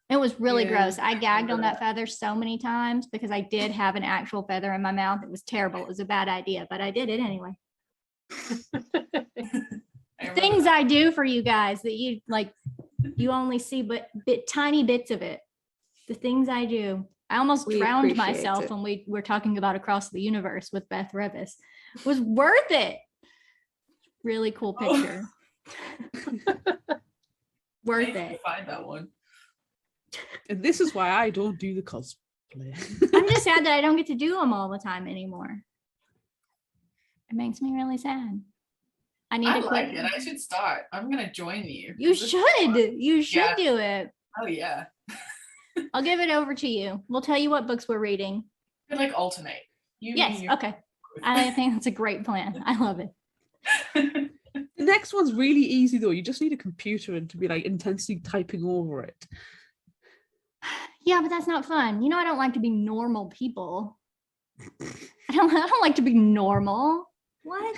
Speaker 1: It was really
Speaker 2: Yeah,
Speaker 1: gross. I gagged on
Speaker 5: remember
Speaker 1: that feather so many times because I did have an actual feather in my mouth. It was terrible. It was a bad idea, but I did it anyway. Things I do for you guys that you only see but tiny bits of it. The things I do. I almost
Speaker 6: We
Speaker 1: drowned
Speaker 6: appreciate
Speaker 1: myself
Speaker 6: it.
Speaker 1: when we were talking about Across the Universe with Beth Revis. It was worth it. Really cool picture. Worth it.
Speaker 5: Find that one.
Speaker 2: And this is why I don't do the cosplay.
Speaker 1: I'm just sad that I don't get to do them all the time anymore. It makes me really sad. I need
Speaker 5: I
Speaker 1: to
Speaker 5: like
Speaker 1: quit.
Speaker 5: it. I should start. I'm gonna join you.
Speaker 1: You
Speaker 5: This is
Speaker 1: should.
Speaker 5: fun.
Speaker 1: You should
Speaker 5: Yeah.
Speaker 1: do it.
Speaker 5: Oh yeah.
Speaker 1: I'll give it over to you. We'll tell you what books we're reading.
Speaker 5: We like alternate. You,
Speaker 1: Yes.
Speaker 5: you.
Speaker 1: Okay. I think that's a great plan. I love it.
Speaker 2: The next one's really easy though. You just need a computer and to be like intensely typing over it.
Speaker 1: Yeah, but that's not fun. I don't like to be normal people. I don't like to be normal. What?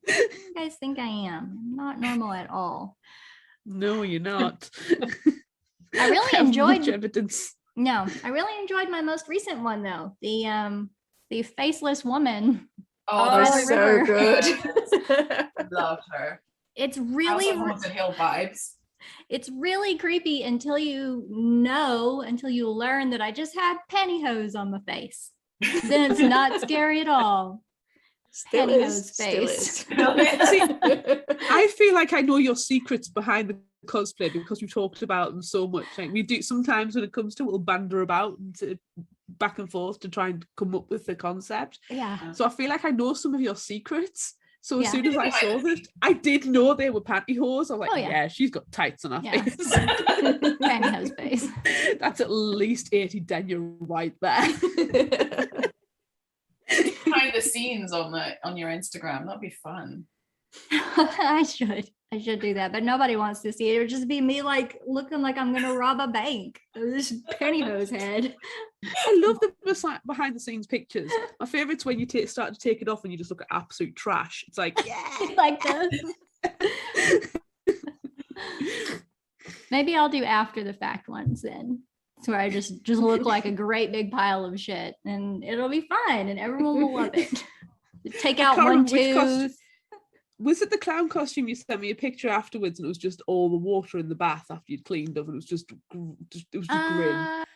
Speaker 1: You guys think I am? I'm not normal at all.
Speaker 2: No, you're not.
Speaker 1: I really
Speaker 2: have
Speaker 1: enjoyed
Speaker 2: much evidence.
Speaker 1: No, I really enjoyed my most recent one though. The faceless woman.
Speaker 5: Oh,
Speaker 1: by
Speaker 5: there's
Speaker 1: the
Speaker 6: so
Speaker 1: river.
Speaker 6: good.
Speaker 5: love her.
Speaker 1: It's
Speaker 5: House
Speaker 1: really
Speaker 5: on Haunted Hill vibes.
Speaker 1: it's really creepy until you learn that I just had pantyhose on my face. Then it's not scary at all.
Speaker 6: Still
Speaker 1: Pantyhose
Speaker 6: is. Still
Speaker 1: face.
Speaker 6: is.
Speaker 2: I feel like I know your secrets behind the cosplay because we've talked about them so much. Like we do sometimes when it comes to it, we'll banter about and back and forth to try and come up with the concept.
Speaker 1: Yeah.
Speaker 2: So I feel like I know some of your secrets. So as
Speaker 1: Yeah.
Speaker 2: soon as I saw that, I did know they were pantyhose. I was like,
Speaker 1: Oh, yeah.
Speaker 2: yeah, she's got tights on her
Speaker 1: Yeah.
Speaker 2: face.
Speaker 1: Pantyhose face.
Speaker 2: That's at least 80 denier right there.
Speaker 5: Behind the scenes on your Instagram. That'd be fun.
Speaker 1: I should do that, but nobody wants to see it. It would just be me like looking like I'm gonna rob a bank. This pantyhose head.
Speaker 2: I love the behind the scenes pictures. My favorite's when you start to take it off and you just look at absolute trash. It's like, yeah.
Speaker 1: Like this. Maybe I'll do after the fact ones then. It's where I just look like a great big pile of shit and it'll be fine and everyone will love it. Take out
Speaker 2: can't
Speaker 1: one
Speaker 2: remember which costume-
Speaker 1: tooth.
Speaker 2: Was it the clown costume you sent me a picture afterwards and it was just all the water in the bath after you'd cleaned up and it was just grim.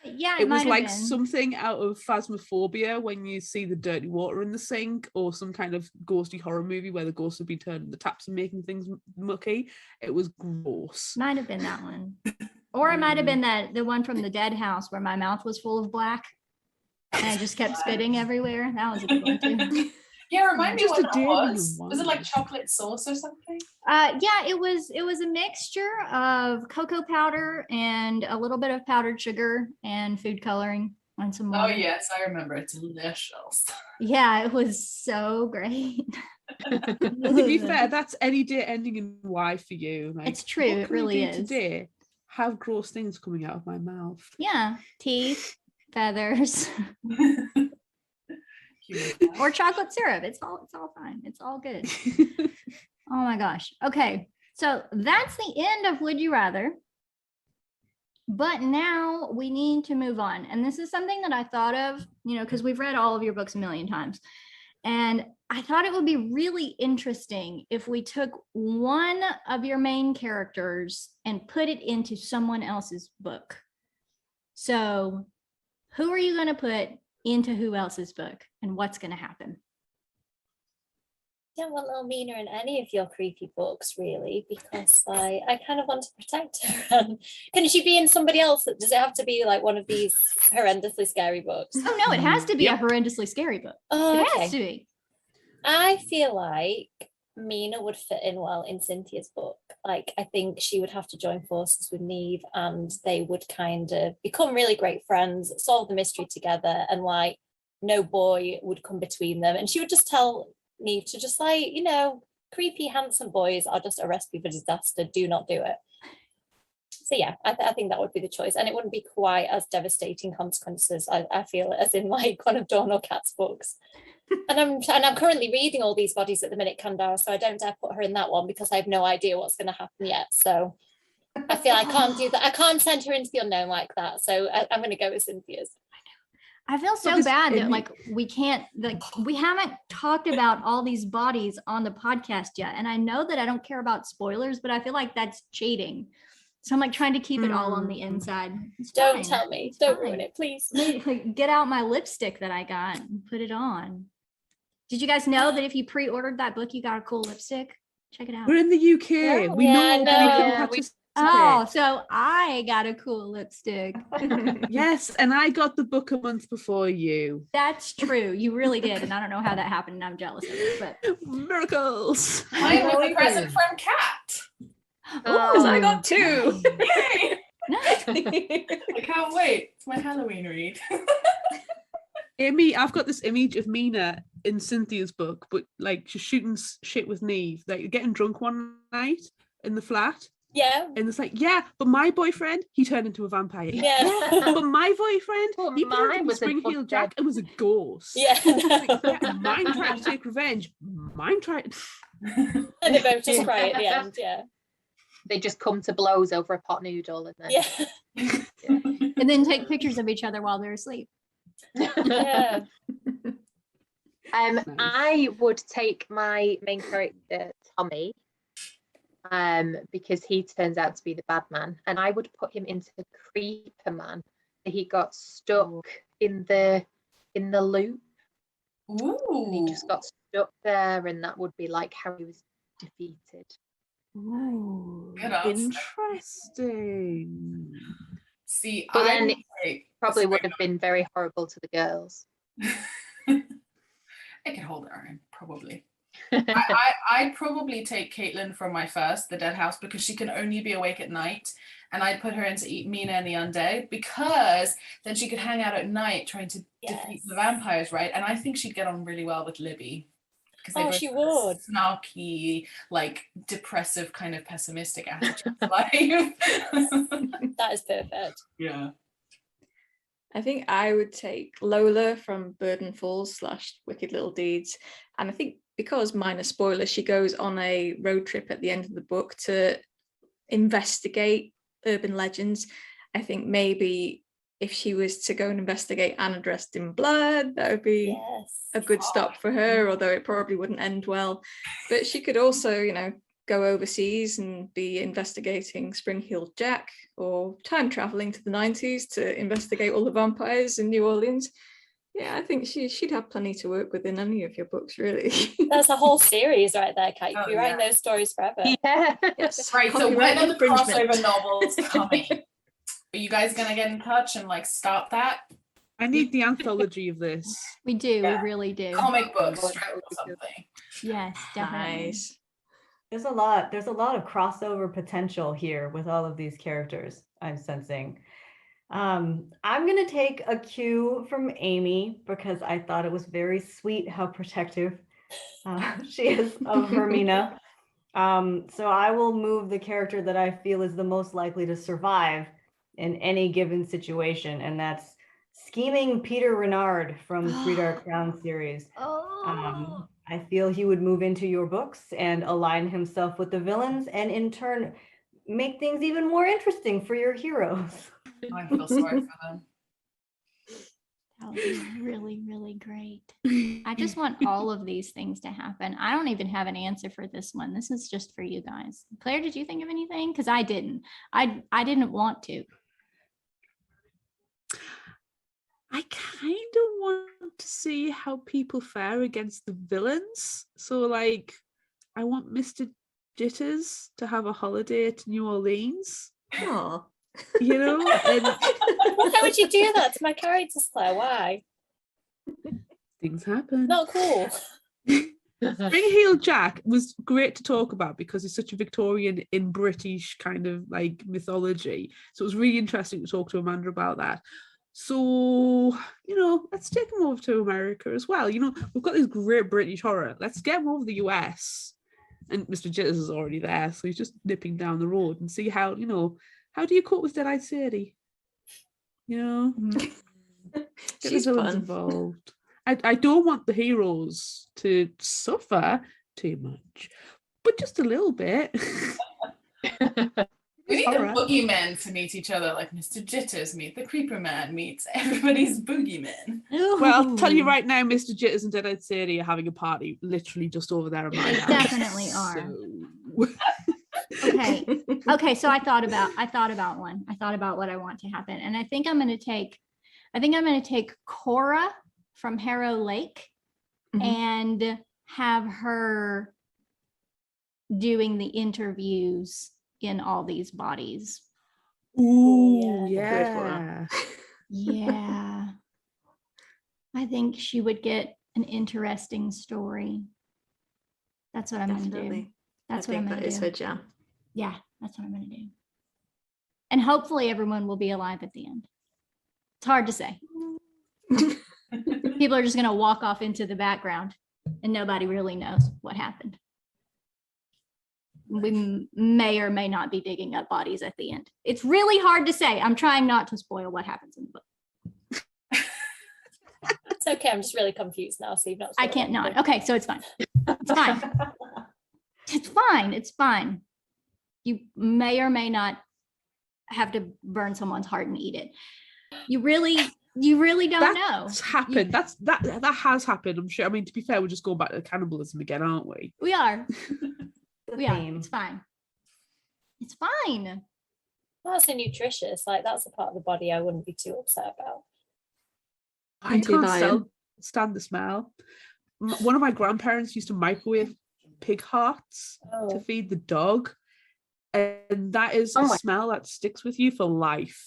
Speaker 1: Yeah,
Speaker 2: It was
Speaker 1: might have
Speaker 2: like
Speaker 1: been.
Speaker 2: something out of Phasmophobia when you see the dirty water in the sink or some kind of ghosty horror movie where the ghosts have been turning the taps and making things mucky. It was gross.
Speaker 1: Might have been that one. Or it might have been the one from the dead house where my mouth was full of black and I just kept spitting everywhere. That was a good one too.
Speaker 5: Yeah, remind me
Speaker 2: Just
Speaker 5: what
Speaker 2: a
Speaker 5: that
Speaker 2: daily
Speaker 5: was.
Speaker 2: one.
Speaker 5: Was it like chocolate sauce or something?
Speaker 1: Yeah, it was a mixture of cocoa powder and a little bit of powdered sugar and food coloring. on some
Speaker 5: Oh
Speaker 1: water.
Speaker 5: yes, I remember. It's delicious.
Speaker 1: Yeah, it was so great.
Speaker 2: To be fair, that's any day ending in Y for you. Like,
Speaker 1: It's true,
Speaker 2: what
Speaker 1: it
Speaker 2: can I
Speaker 1: really
Speaker 2: do
Speaker 1: is.
Speaker 2: today? Have gross things coming out of my mouth.
Speaker 1: Yeah, teeth, feathers,
Speaker 5: Human
Speaker 1: or chocolate syrup. It's all fine. It's all good. Oh my gosh. Okay. So that's the end of Would You Rather. But now we need to move on. And this is something that I thought of, because we've read all of your books a million times. And I thought it would be really interesting if we took one of your main characters and put it into someone else's book. So who are you going to put into who else's book, and what's going to happen?
Speaker 3: I don't want little Mina in any of your creepy books, really, because I kind of want to protect her. Can she be in somebody else? Does it have to be like one of these horrendously scary books?
Speaker 1: Oh no, it has to be
Speaker 2: Yep.
Speaker 1: a horrendously scary book.
Speaker 3: Oh,
Speaker 1: It
Speaker 3: okay.
Speaker 1: has to be.
Speaker 3: I feel like Mina would fit in well in Cynthia's book. Like, I think she would have to join forces with Neve, and they would kind of become really great friends, solve the mystery together, and like no boy would come between them. And she would just tell Neve to just like, creepy, handsome boys are just a recipe for disaster. Do not do it. So yeah, I think that would be the choice, and it wouldn't be quite as devastating consequences. I feel as in like one of Dawn or Kat's books. And I'm currently reading all these bodies at the minute, Kendare, so I don't dare put her in that one because I have no idea what's going to happen yet. So I feel I can't do that. I can't send her into the unknown like that. So I'm going to go with Cynthia's.
Speaker 1: I feel so
Speaker 2: Because
Speaker 1: bad that
Speaker 2: it-
Speaker 1: like we haven't talked about all these bodies on the podcast yet. And I know that I don't care about spoilers, but I feel like that's cheating. So I'm like trying to keep it all on the inside. It's
Speaker 3: Don't
Speaker 1: fine.
Speaker 3: tell me.
Speaker 1: It's
Speaker 3: Don't
Speaker 1: fine.
Speaker 3: ruin it, please.
Speaker 1: Like, get out my lipstick that I got and put it on. Did you guys know that if you pre-ordered that book, you got a cool lipstick? Check it out.
Speaker 2: We're in the UK.
Speaker 3: No.
Speaker 2: We
Speaker 3: Yeah,
Speaker 2: know
Speaker 3: no.
Speaker 2: we can
Speaker 4: Yeah, we-
Speaker 2: participate.
Speaker 1: Oh, so I got a cool lipstick.
Speaker 2: Yes, and I got the book a month before you.
Speaker 1: That's true. You really did. And I don't know how that happened. And I'm jealous of it. But
Speaker 2: Miracles.
Speaker 5: Mine was a present from Kat.
Speaker 6: Because I
Speaker 1: Ooh,
Speaker 6: got two.
Speaker 5: Yay!
Speaker 1: nice.
Speaker 5: I can't wait. It's my Halloween read.
Speaker 2: Amy, I've got this image of Mina in Cynthia's book, but like she's shooting shit with Neve, like getting drunk one night in the flat.
Speaker 3: Yeah.
Speaker 2: And it's like, yeah, but my boyfriend, he turned into a vampire.
Speaker 3: Yeah.
Speaker 2: But my boyfriend,
Speaker 4: Well,
Speaker 2: he put
Speaker 4: mine
Speaker 2: on
Speaker 4: was a
Speaker 2: Spring Heel
Speaker 4: book
Speaker 2: Jack and was a ghost.
Speaker 3: Yeah.
Speaker 2: Yeah, mine tried to take revenge. Mine tried.
Speaker 3: And they both just cry at the end. Yeah.
Speaker 4: They just come to blows over a pot noodle and then
Speaker 3: Yeah.
Speaker 1: And then take pictures of each other while they're asleep.
Speaker 3: Yeah.
Speaker 2: Nice.
Speaker 4: I would take my main character, Tommy, because he turns out to be the bad man, and I would put him into the creeper man. He got stuck in the loop, and he
Speaker 5: Ooh.
Speaker 4: just got stuck there, and that would be like how he was defeated.
Speaker 2: Ooh,
Speaker 5: Good answer.
Speaker 2: interesting.
Speaker 5: See,
Speaker 4: But
Speaker 5: I
Speaker 4: then
Speaker 5: would take-
Speaker 4: Probably would have been very horrible to the girls.
Speaker 5: I could hold her own, probably. I'd probably take Caitlin from my first, the Dead House, because she can only be awake at night. And I'd put her into Mina and the Undead because then she could hang out at night trying to defeat the vampires, right? And I think she'd get on really well with Libby. Because they
Speaker 3: Oh,
Speaker 5: both
Speaker 3: she
Speaker 5: have a
Speaker 3: would.
Speaker 5: snarky, like depressive, kind of pessimistic attitude to life.
Speaker 3: That is perfect.
Speaker 5: Yeah.
Speaker 6: I think I would take Lola from Burden Falls / Wicked Little Deeds. And I think because, minor spoiler, she goes on a road trip at the end of the book to investigate urban legends. I think maybe if she was to go and investigate Anna Dressed in Blood, that would be
Speaker 3: Yes.
Speaker 6: a good stop for her, although it probably wouldn't end well. But she could also, go overseas and be investigating Spring-Heeled Jack, or time traveling to the 90s to investigate all the vampires in New Orleans. Yeah, I think she'd have plenty to work with in any of your books, really.
Speaker 3: That's a whole series right there, Kat. You
Speaker 5: Oh,
Speaker 3: could be writing
Speaker 5: yeah.
Speaker 3: those stories forever.
Speaker 4: Yeah.
Speaker 6: Yes.
Speaker 5: Right, so
Speaker 6: Copyright
Speaker 5: when are the
Speaker 6: infringement.
Speaker 5: crossover novels coming? Are you guys gonna get in touch and like start that?
Speaker 2: I need the anthology of this.
Speaker 1: We do.
Speaker 5: Yeah.
Speaker 1: We really do.
Speaker 5: Comic book
Speaker 4: Oh,
Speaker 5: strip
Speaker 4: that would
Speaker 5: or
Speaker 4: be good.
Speaker 5: something.
Speaker 1: Yes, definitely.
Speaker 6: Nice.
Speaker 7: There's a lot of crossover potential here with all of these characters I'm sensing. I'm going to take a cue from Amy because I thought it was very sweet how protective she is of Hermina. So I will move the character that I feel is the most likely to survive in any given situation, and that's scheming Peter Renard from the Three Dark Crowns series.
Speaker 1: Oh.
Speaker 7: I feel he would move into your books and align himself with the villains, and in turn make things even more interesting for your heroes.
Speaker 5: I feel sorry for them.
Speaker 1: That would be really, really great. I just want all of these things to happen. I don't even have an answer for this one. This is just for you guys. Claire, did you think of anything? Because I didn't. I didn't want to.
Speaker 2: I kind of want to see how people fare against the villains. So, like, I want Mr. Jitters to have a holiday to New Orleans.
Speaker 6: Oh.
Speaker 2: You know? And
Speaker 3: Why would you do that to my characters, Claire? Why?
Speaker 2: things happen.
Speaker 3: Not cool.
Speaker 2: Spring Heel Jack was great to talk about because he's such a Victorian in British kind of like mythology. So it was really interesting to talk to Amanda about that. So, you know, let's take him over to America as well. You know, we've got this great British horror. Let's get him over the US. And Mr. Jitters is already there, so he's just nipping down the road and see how, you know, how do you cope with Dead-Eyed Sadie? You know? Get the
Speaker 6: She's
Speaker 2: villains
Speaker 6: fun.
Speaker 2: involved. I don't want the heroes to suffer too much, but just a little bit.
Speaker 5: We need
Speaker 2: Horror.
Speaker 5: the boogeymen to meet each other, like Mr. Jitters meet the Creeper Man meets everybody's boogeymen.
Speaker 2: Well, I'll tell you right now, Mr. Jitters and Dead-Eyed Sadie are having a party literally just over there in my
Speaker 1: They
Speaker 2: house.
Speaker 1: definitely are.
Speaker 2: So...
Speaker 1: Okay, so I thought about one. I thought about what I want to happen, and I think I'm going to take Cora from Harrow Lake
Speaker 6: Mhm.
Speaker 1: and have her doing the interviews in all these bodies.
Speaker 2: Ooh,
Speaker 6: yeah.
Speaker 1: Yeah. I think she would get an interesting story. That's what I'm going to do.
Speaker 6: Definitely.
Speaker 1: That's
Speaker 6: I
Speaker 1: what I'm
Speaker 6: think
Speaker 1: going
Speaker 6: that
Speaker 1: to
Speaker 6: is
Speaker 1: do.
Speaker 6: her jam.
Speaker 1: Yeah, that's what I'm going to do. And hopefully everyone will be alive at the end. It's hard to say. People are just going to walk off into the background and nobody really knows what happened. We may or may not be digging up bodies at the end. It's really hard to say. I'm trying not to spoil what happens in the book.
Speaker 3: It's okay. I'm just really confused now. So you've not.
Speaker 1: I can't not. Okay, so it's fine. It's fine. It's fine. It's fine. You may or may not have to burn someone's heart and eat it. You really don't know.
Speaker 2: That's happened. That has happened, I'm sure. I mean, to be fair, we're just going back to cannibalism again, aren't we?
Speaker 1: We are.
Speaker 7: The
Speaker 1: We are.
Speaker 7: theme.
Speaker 1: It's fine. It's fine.
Speaker 3: Well, that's so nutritious. Like that's a part of the body I wouldn't be too upset about.
Speaker 2: I
Speaker 6: Into
Speaker 2: can't
Speaker 6: lion.
Speaker 2: stand the smell. One of my grandparents used to microwave pig hearts to
Speaker 3: Oh,
Speaker 2: feed the dog, and that is
Speaker 4: Oh
Speaker 2: a
Speaker 4: my-
Speaker 2: smell that sticks with you for life.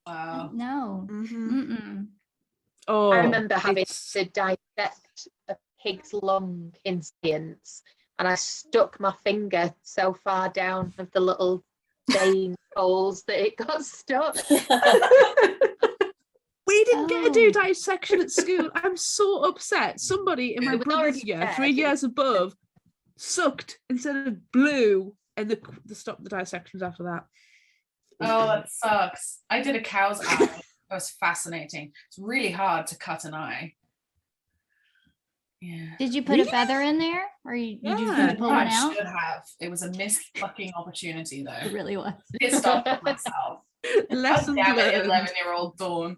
Speaker 5: Wow.
Speaker 1: No.
Speaker 2: Mm-hmm.
Speaker 1: Mm-mm.
Speaker 2: Oh,
Speaker 4: I remember having
Speaker 2: it's-
Speaker 4: to dissect a pig's lung in science, and I stuck my finger so far down of the little vein holes that it got stuck.
Speaker 2: We didn't get to do
Speaker 1: Oh.
Speaker 2: dissection at school. I'm so upset. Somebody in my
Speaker 4: It was
Speaker 2: brother's
Speaker 4: already
Speaker 2: year,
Speaker 4: dead.
Speaker 2: 3 years above, sucked instead of blew, and they stopped the dissections after that.
Speaker 5: Oh, that sucks. I did a cow's eye. That was fascinating. It's really hard to cut an eye. Yeah.
Speaker 1: Did you put
Speaker 2: Really?
Speaker 1: a feather in there, or did you
Speaker 2: Yeah.
Speaker 1: pull one
Speaker 5: I
Speaker 1: out?
Speaker 5: should have. It was a missed fucking opportunity
Speaker 1: It
Speaker 5: though.
Speaker 1: really was.
Speaker 5: Pissed off at myself. God
Speaker 2: Lessons
Speaker 5: damn it,
Speaker 2: learned.
Speaker 5: 11-year-old Dawn.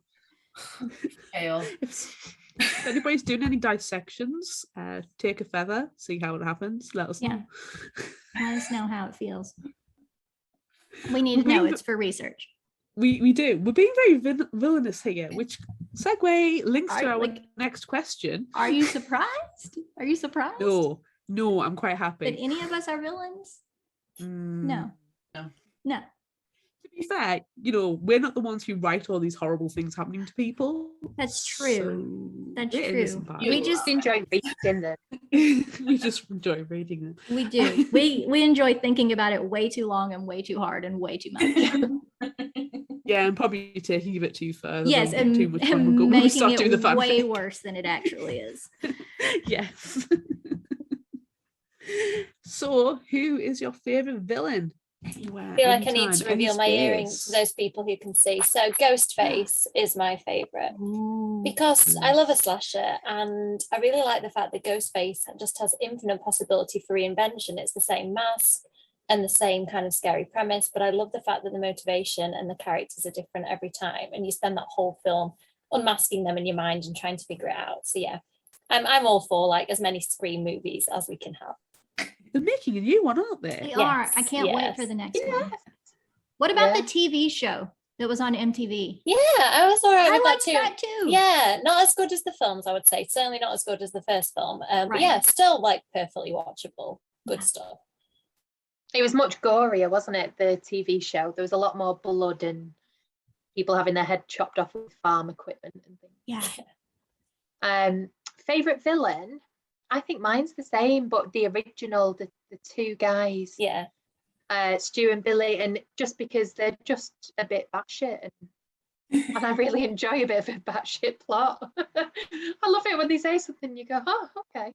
Speaker 5: Fail.
Speaker 2: If anybody's doing any dissections, take a feather, see how it happens. Let us
Speaker 1: Yeah.
Speaker 2: know.
Speaker 1: Let us know how it feels. We need to know. It's for research.
Speaker 2: We do. We're being very villainous here, which segue links to
Speaker 1: Are-
Speaker 2: our
Speaker 1: like-
Speaker 2: next question.
Speaker 1: Are you surprised? Are you surprised
Speaker 2: No, I'm quite
Speaker 1: that
Speaker 2: happy.
Speaker 1: any of us are villains?
Speaker 2: Mm,
Speaker 1: No.
Speaker 5: No.
Speaker 1: No.
Speaker 2: To be fair, you know, we're not the ones who write all these horrible things happening to people.
Speaker 1: That's true.
Speaker 2: So
Speaker 1: That's
Speaker 2: we're innocent
Speaker 1: true.
Speaker 2: parties.
Speaker 1: We
Speaker 3: You
Speaker 1: just
Speaker 4: enjoy reading them.
Speaker 2: we just enjoy reading them.
Speaker 1: we do. We enjoy thinking about it way too long and way too hard and way too much.
Speaker 2: Yeah, and probably taking it a bit too far.
Speaker 1: Yes,
Speaker 2: There'll be
Speaker 1: and,
Speaker 2: too much fun
Speaker 1: and
Speaker 2: when we
Speaker 1: making
Speaker 2: start doing the
Speaker 1: it way
Speaker 2: fanfic.
Speaker 1: worse than it actually is.
Speaker 2: Yes. So, who is your favorite villain? Anywhere,
Speaker 3: I feel like I need
Speaker 2: anytime,
Speaker 3: to
Speaker 2: any
Speaker 3: reveal my earring to
Speaker 2: space.
Speaker 3: those people who can see. So Ghostface is my favourite
Speaker 1: Ooh.
Speaker 3: because I love a slasher, and I really like the fact that Ghostface just has infinite possibility for reinvention. It's the same mask and the same kind of scary premise, but I love the fact that the motivation and the characters are different every time, and you spend that whole film unmasking them in your mind and trying to figure it out. So yeah, I'm all for like as many Scream movies as we can have.
Speaker 2: They're making a new one, aren't they?
Speaker 1: They are. I can't wait
Speaker 3: yes.
Speaker 1: for the next one. What about the TV show that was on MTV?
Speaker 3: Yeah, I was all right
Speaker 1: I
Speaker 3: with that
Speaker 1: liked
Speaker 3: too.
Speaker 1: that too.
Speaker 3: Yeah, not as good as the films, I would say. Certainly not as good as the first film. But
Speaker 1: Right.
Speaker 3: yeah, still like perfectly watchable. Good stuff.
Speaker 4: It was much gorier, wasn't it? The TV show. There was a lot more blood and people having their head chopped off with farm equipment and things.
Speaker 1: Yeah.
Speaker 4: Favorite villain? I think mine's the same, but the original, the two guys,
Speaker 3: Yeah.
Speaker 4: Stu and Billy, and just because they're just a bit batshit, and I really enjoy a bit of a batshit plot. I love it when they say something, you go, oh, okay.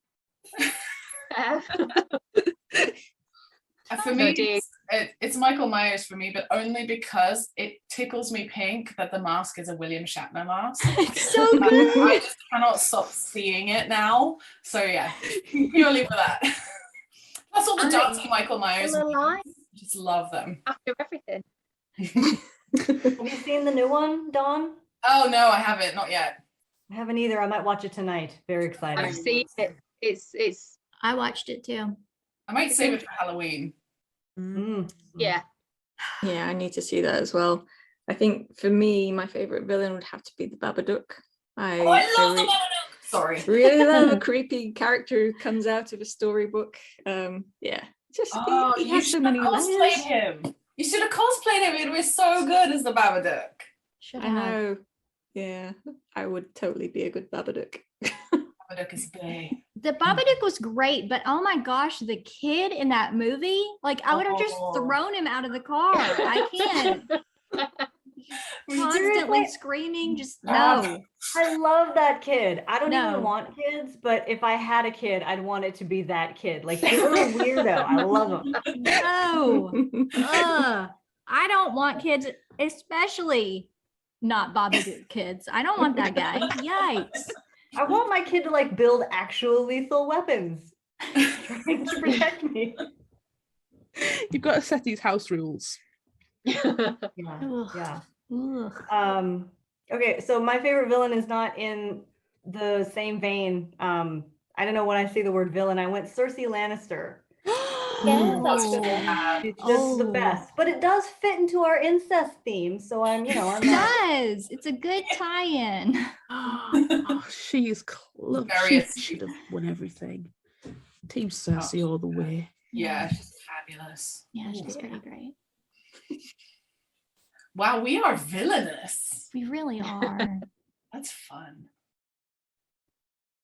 Speaker 5: For me, it's Michael Myers for me, but only because it tickles me pink that the mask is a William Shatner mask.
Speaker 1: It's so good.
Speaker 5: I just cannot stop seeing it now. So yeah, purely for that. That's all the dancing Michael Myers.
Speaker 4: Alive.
Speaker 5: Just love them.
Speaker 4: After everything.
Speaker 7: Have you seen the new one, Dawn?
Speaker 5: Oh no, I haven't, not yet.
Speaker 7: I haven't either. I might watch it tonight. Very excited.
Speaker 4: I've seen it. It's
Speaker 1: I watched it too.
Speaker 5: I might save it for Halloween.
Speaker 4: yeah.
Speaker 6: Yeah, I need to see that as well. I think for me, my favorite villain would have to be the Babadook.
Speaker 5: I love the Babadook. Sorry.
Speaker 6: Really love a creepy character who comes out of a storybook. Yeah, just he has so many
Speaker 5: cosplayed
Speaker 6: layers.
Speaker 5: him. You should have cosplayed him. It was so good as the Babadook.
Speaker 1: Should
Speaker 6: I
Speaker 1: have.
Speaker 6: know. Yeah, I would totally be a good Babadook.
Speaker 5: Babadook is gay.
Speaker 1: The Babadook was great, but oh my gosh, the kid in that movie, like I would have just thrown him out of the car. I can't. Constantly screaming, just no.
Speaker 7: I love that kid. I don't
Speaker 1: No.
Speaker 7: even want kids, but if I had a kid, I'd want it to be that kid. Like he's a little weirdo. I love him.
Speaker 1: No. Ugh. I don't want kids, especially not Babadook kids. I don't want that guy. Yikes.
Speaker 7: I want my kid to like build actual lethal weapons, trying to protect me.
Speaker 2: You've got to set these house rules.
Speaker 7: Yeah.
Speaker 1: Ugh.
Speaker 7: Yeah.
Speaker 1: Ugh.
Speaker 7: Okay, so my favorite villain is not in the same vein. I don't know, when I see the word villain, I went Cersei Lannister.
Speaker 3: Yeah, that's good one.
Speaker 7: It's just the
Speaker 1: Oh.
Speaker 7: best, but it does fit into our incest theme. So I'm
Speaker 1: It
Speaker 7: not.
Speaker 1: does. It's a good tie-in.
Speaker 2: Oh, she is close.
Speaker 5: Very
Speaker 2: She
Speaker 5: astute.
Speaker 2: should have won everything. Team Cersei all the way.
Speaker 5: Yeah, she's fabulous.
Speaker 1: Yeah, she's
Speaker 5: Ooh.
Speaker 1: pretty great.
Speaker 5: Wow, we are villainous.
Speaker 1: We really are.
Speaker 5: That's fun.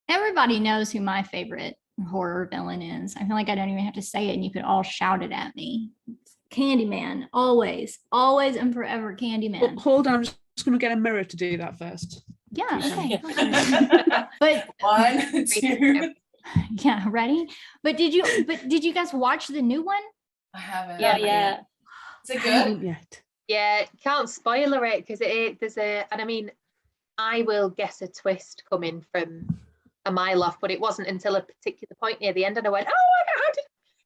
Speaker 1: Everybody knows who my favorite horror villain is. I feel like I don't even have to say it and you could all shout it at me. It's Candyman. Always, always and forever Candyman.
Speaker 2: Hold on, I'm just going to get a mirror to do that first.
Speaker 1: Yeah, okay.
Speaker 5: Yeah.
Speaker 1: But
Speaker 5: 1, 2.
Speaker 1: yeah, ready? But did you guys watch the new one?
Speaker 5: I haven't.
Speaker 3: Yeah.
Speaker 5: Is it
Speaker 2: I
Speaker 5: good?
Speaker 2: haven't yet.
Speaker 4: Yeah, can't spoiler it because and I mean, I will guess a twist coming from a mile off, but it wasn't until a particular point near the end, and I went, "Oh my God,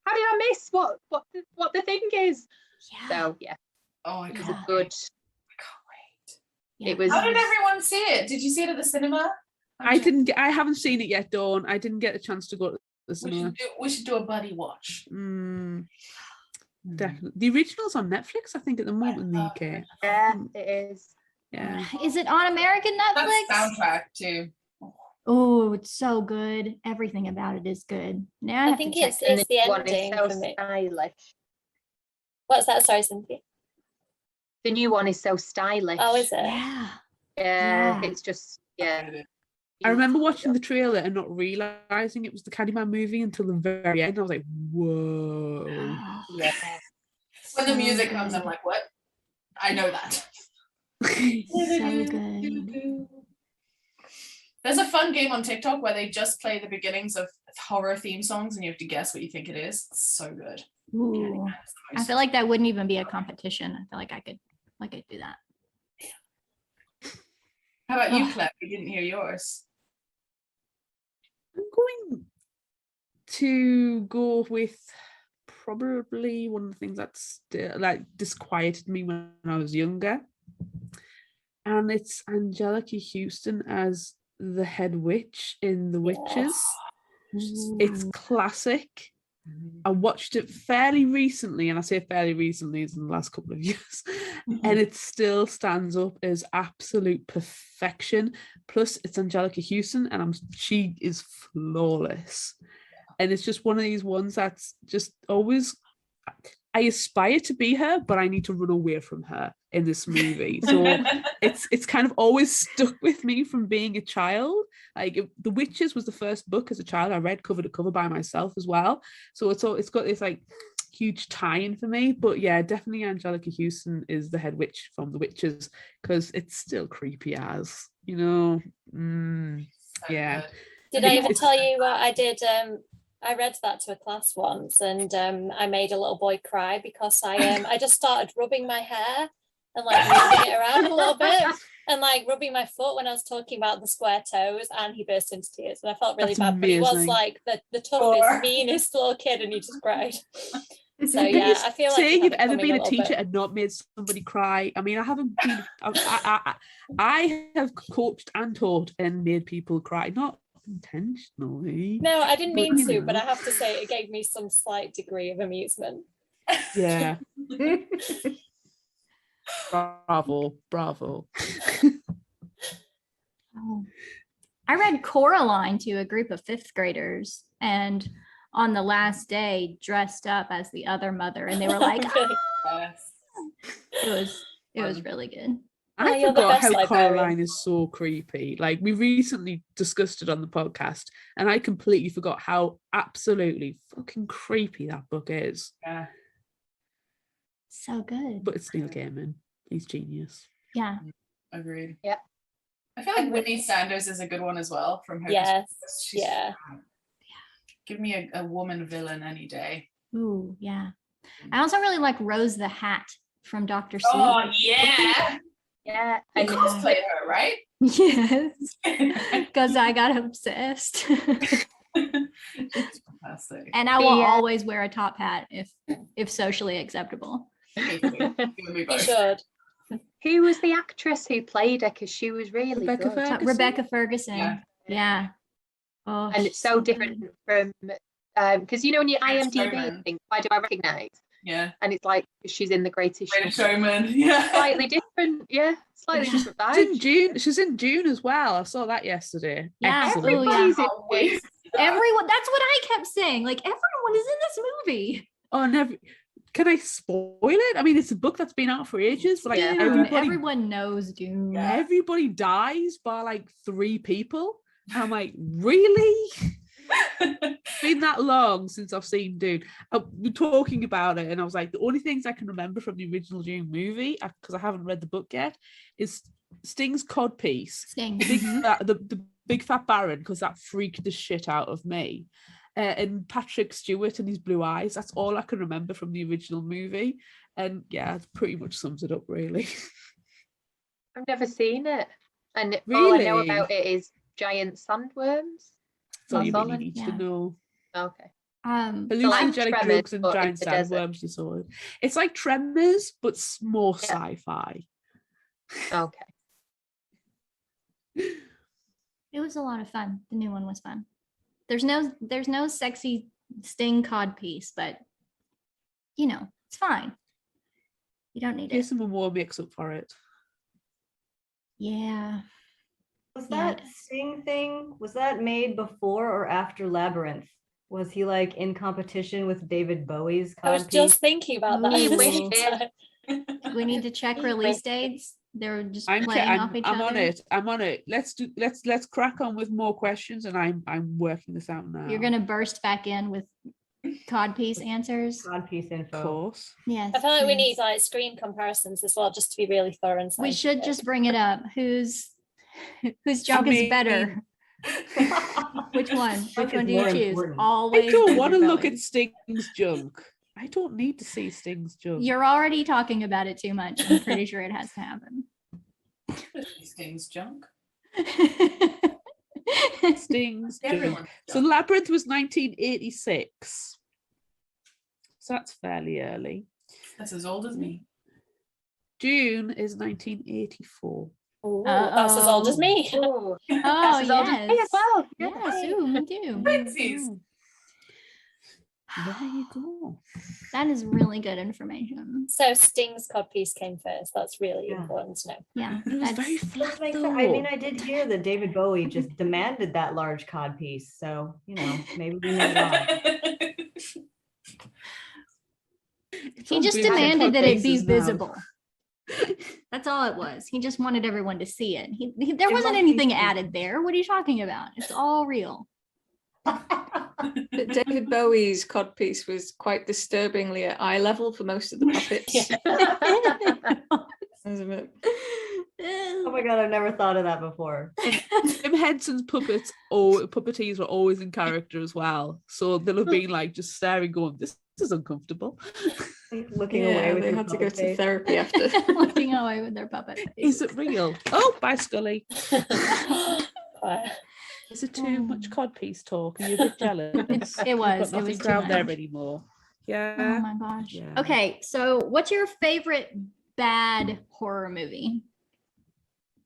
Speaker 4: how did I miss what the thing is?"
Speaker 1: Yeah.
Speaker 4: So yeah,
Speaker 5: Oh, I
Speaker 4: it was
Speaker 5: can't
Speaker 4: a good.
Speaker 5: wait. I can't wait.
Speaker 1: Yeah.
Speaker 4: It was.
Speaker 5: How did everyone see it? Did you see it at the cinema?
Speaker 2: I haven't seen it yet, Dawn. I didn't get a chance to go to the cinema.
Speaker 5: We should do a buddy watch.
Speaker 2: Definitely. The original's on Netflix, I think, at the moment in the UK.
Speaker 4: Yeah, it is.
Speaker 2: Yeah.
Speaker 1: Is it on American Netflix?
Speaker 5: That's soundtrack too.
Speaker 1: Oh, it's so good. Everything about it is good. Now I
Speaker 3: I
Speaker 1: have
Speaker 3: think
Speaker 1: to check
Speaker 3: it's
Speaker 1: it.
Speaker 4: And
Speaker 3: the
Speaker 4: this one
Speaker 3: ending
Speaker 4: is so
Speaker 3: for me.
Speaker 4: stylish.
Speaker 3: What's that? Sorry, Cynthia.
Speaker 4: The new one is so stylish.
Speaker 3: Oh, is it?
Speaker 1: Yeah.
Speaker 4: Yeah,
Speaker 1: Yeah.
Speaker 4: it's just yeah.
Speaker 2: I remember watching the trailer and not realising it was the Candyman movie until the very end. I was like, whoa.
Speaker 4: Yeah.
Speaker 5: When the music comes, I'm like, what? I know that.
Speaker 1: So good.
Speaker 5: There's a fun game on TikTok where they just play the beginnings of horror theme songs and you have to guess what you think it is. It's so good.
Speaker 1: Ooh. I feel like that wouldn't even be a competition. I feel like I could do that.
Speaker 5: How about you,
Speaker 1: Ugh.
Speaker 5: Claire? We didn't hear yours.
Speaker 2: I'm going to go with probably one of the things that's like disquieted me when I was younger, and it's Angelica Houston as the head witch in The Witches. It's classic. I watched it fairly recently, and I say fairly recently as in the last couple of years, and it still stands up as absolute perfection. Plus, it's Angelica Houston, and she is flawless. And it's just one of these ones that's just always, I aspire to be her, but I need to run away from her in this movie. So it's kind of always stuck with me from being a child. Like The Witches was the first book as a child I read cover to cover by myself as well. So it's got this like huge tie-in for me. But yeah, definitely Angelica Houston is the head witch from The Witches because it's still creepy as, you know. Yeah.
Speaker 3: Did I ever tell you what I did? I read that to a class once, and I made a little boy cry because I just started rubbing my hair and like moving it around a little bit, and like rubbing my foot when I was talking about the square toes, and he burst into tears, and I felt really bad. But he was like the toughest, meanest little kid, and he just cried. So yeah, I feel like
Speaker 2: say you've ever
Speaker 3: coming
Speaker 2: been a teacher
Speaker 3: bit.
Speaker 2: and not made somebody cry. I mean, I haven't been. I have coached and taught and made people cry, not intentionally.
Speaker 3: No, I didn't mean to,
Speaker 2: you
Speaker 3: but
Speaker 2: know.
Speaker 3: I have to say it gave me some slight degree of amusement.
Speaker 2: Yeah. Bravo.
Speaker 1: I read Coraline to a group of fifth graders, and on the last day dressed up as the other mother, and they were like,
Speaker 5: Yes.
Speaker 1: it was really good.
Speaker 2: I
Speaker 3: you're the
Speaker 2: forgot
Speaker 3: best
Speaker 2: how
Speaker 3: librarian.
Speaker 2: Coraline is so creepy. Like, we recently discussed it on the podcast, and I completely forgot how absolutely fucking creepy that book is.
Speaker 5: Yeah.
Speaker 1: So good.
Speaker 2: But it's Neil Gaiman. He's genius.
Speaker 1: Yeah.
Speaker 5: Agreed.
Speaker 3: Yeah.
Speaker 5: I feel like Whitney Sanders is a good one as well from her.
Speaker 3: Yes.
Speaker 5: She's,
Speaker 3: Yeah.
Speaker 5: Give me a woman villain any day.
Speaker 1: Ooh, yeah. I also really like Rose the Hat from Dr. Sleep.
Speaker 5: Oh yeah.
Speaker 3: Yeah.
Speaker 5: You cosplayed her, right?
Speaker 1: Yes. Because I got obsessed.
Speaker 5: It's fantastic.
Speaker 1: And I will always wear a top hat if socially acceptable.
Speaker 5: You
Speaker 3: should. Who was the actress who played her? Because she was really
Speaker 2: Rebecca
Speaker 3: good.
Speaker 2: Ferguson?
Speaker 1: Rebecca Ferguson. Yeah. Oh,
Speaker 3: And it's so different from because you know when you IMDb
Speaker 5: Showman.
Speaker 3: think, why do I recognize?
Speaker 5: Yeah.
Speaker 3: And it's like she's in The Greatest
Speaker 5: Greatest Showman. Yeah.
Speaker 3: Slightly different, yeah. Slightly different
Speaker 2: She's
Speaker 3: vibe.
Speaker 2: in June. She's in June as well. I saw that yesterday.
Speaker 1: Yeah.
Speaker 2: Excellent.
Speaker 1: Oh, yeah.
Speaker 3: Everybody's in
Speaker 5: Can't wait to see that.
Speaker 1: Everyone, that's what I kept saying. Like, everyone is in this movie.
Speaker 2: Oh, never. Can I spoil it? I mean, it's a book that's been out for ages. But like
Speaker 1: Dune. Everyone knows Dune.
Speaker 5: Yeah.
Speaker 2: everybody dies by like 3 people. I'm like, really? It's been that long since I've seen Dune. We're talking about it, and I was like, the only things I can remember from the original Dune movie, because I haven't read the book yet, is Sting's codpiece,
Speaker 1: Sting.
Speaker 2: the big fat Baron, because that freaked the shit out of me. And Patrick Stewart and his blue eyes. That's all I can remember from the original movie. And yeah, it pretty much sums it up, really.
Speaker 3: I've never seen it. And all I know
Speaker 2: Really?
Speaker 3: about it is giant sandworms.
Speaker 2: That's all you
Speaker 3: That's all
Speaker 2: really need
Speaker 1: yeah.
Speaker 2: to know.
Speaker 3: Okay.
Speaker 2: Hallucinogenic
Speaker 3: Tremors,
Speaker 2: drugs and
Speaker 3: but in
Speaker 2: giant
Speaker 3: the desert.
Speaker 2: sandworms disorder. It's like Tremors, but more
Speaker 3: Yeah.
Speaker 2: sci-fi.
Speaker 3: Okay.
Speaker 1: It was a lot of fun. The new one was fun. There's no sexy Sting cod piece, but you know, it's fine. You don't need it.
Speaker 2: Jason Momoa makes up for it.
Speaker 1: Yeah.
Speaker 7: Was
Speaker 1: Yeah.
Speaker 7: that Sting thing, was that made before or after Labyrinth? Was he like in competition with David Bowie's
Speaker 3: I was
Speaker 7: codpiece?
Speaker 3: just thinking about that.
Speaker 1: Ooh.
Speaker 3: We
Speaker 1: We need to check
Speaker 3: He
Speaker 1: release
Speaker 3: wished.
Speaker 1: dates. They're just
Speaker 2: I'm
Speaker 1: playing off each other.
Speaker 2: on it. I'm on it. Let's crack on with more questions, and I'm working this out now.
Speaker 1: You're gonna burst back in with Codpiece answers.
Speaker 7: Codpiece
Speaker 2: Of
Speaker 7: info.
Speaker 2: course.
Speaker 1: Yes.
Speaker 3: I feel like we need
Speaker 1: please.
Speaker 3: like screen comparisons as well, just to be really thorough and
Speaker 1: We should
Speaker 3: scientific.
Speaker 1: just bring it up. Whose junk is
Speaker 2: mean-
Speaker 1: better? Which one?
Speaker 7: Junk
Speaker 1: Which one
Speaker 7: is
Speaker 1: do you
Speaker 7: more
Speaker 1: choose?
Speaker 7: important.
Speaker 1: Always.
Speaker 2: I don't want to
Speaker 1: David
Speaker 2: look
Speaker 1: Bowie.
Speaker 2: at Sting's junk. I don't need to see Sting's junk.
Speaker 1: You're already talking about it too much. I'm pretty sure it has to happen.
Speaker 5: These things junk.
Speaker 2: Sting's junk.
Speaker 5: Everyone's
Speaker 2: So
Speaker 5: junk.
Speaker 2: Labyrinth was 1986. So that's fairly early.
Speaker 5: That's as old as me.
Speaker 2: Dune is 1984.
Speaker 3: Ooh, that's as old as me.
Speaker 4: Oh,
Speaker 1: Oh,
Speaker 4: that's as old as me as
Speaker 1: yes.
Speaker 4: well.
Speaker 1: Yes, ooh, me too.
Speaker 5: Twinsies.
Speaker 2: There you go.
Speaker 1: That is really good information.
Speaker 3: So Sting's codpiece came first. That's really
Speaker 7: Yeah.
Speaker 3: important to know.
Speaker 1: Yeah.
Speaker 2: It was
Speaker 1: that's-
Speaker 2: very
Speaker 7: That
Speaker 2: flat
Speaker 7: makes
Speaker 2: though.
Speaker 7: sense. I mean, I did hear that David Bowie just demanded that large cod piece. So, maybe we made it on.
Speaker 2: It's
Speaker 1: He
Speaker 2: on
Speaker 1: just
Speaker 2: boobs and
Speaker 1: demanded that it be
Speaker 2: codpieces now.
Speaker 1: visible. That's all it was. He just wanted everyone to see it. There
Speaker 7: It
Speaker 1: wasn't
Speaker 7: must be
Speaker 1: anything
Speaker 7: true.
Speaker 1: added there. What are you talking about? It's all real.
Speaker 6: But David Bowie's codpiece was quite disturbingly at eye level for most of the puppets. It was a bit-
Speaker 7: Oh my god, I've never thought of that before.
Speaker 2: Jim Henson's puppeteers were always in character as well. So they'll have been like just staring, going, "This is uncomfortable."
Speaker 7: Like, looking away
Speaker 6: Yeah,
Speaker 7: with
Speaker 6: they
Speaker 7: your
Speaker 6: had to go
Speaker 7: puppet
Speaker 6: to
Speaker 7: face.
Speaker 6: therapy after.
Speaker 1: Looking away with their puppet.
Speaker 2: Is it real? Oh, bye, Scully.
Speaker 3: Quite.
Speaker 2: Is it too much codpiece talk? Are you a bit jealous?
Speaker 1: It was.
Speaker 2: You've got
Speaker 1: It was
Speaker 2: nothing
Speaker 1: too
Speaker 2: down there
Speaker 1: much.
Speaker 2: anymore.
Speaker 1: Oh
Speaker 2: Yeah.
Speaker 1: my gosh.
Speaker 2: Yeah.
Speaker 1: Okay, so what's your favorite bad horror movie?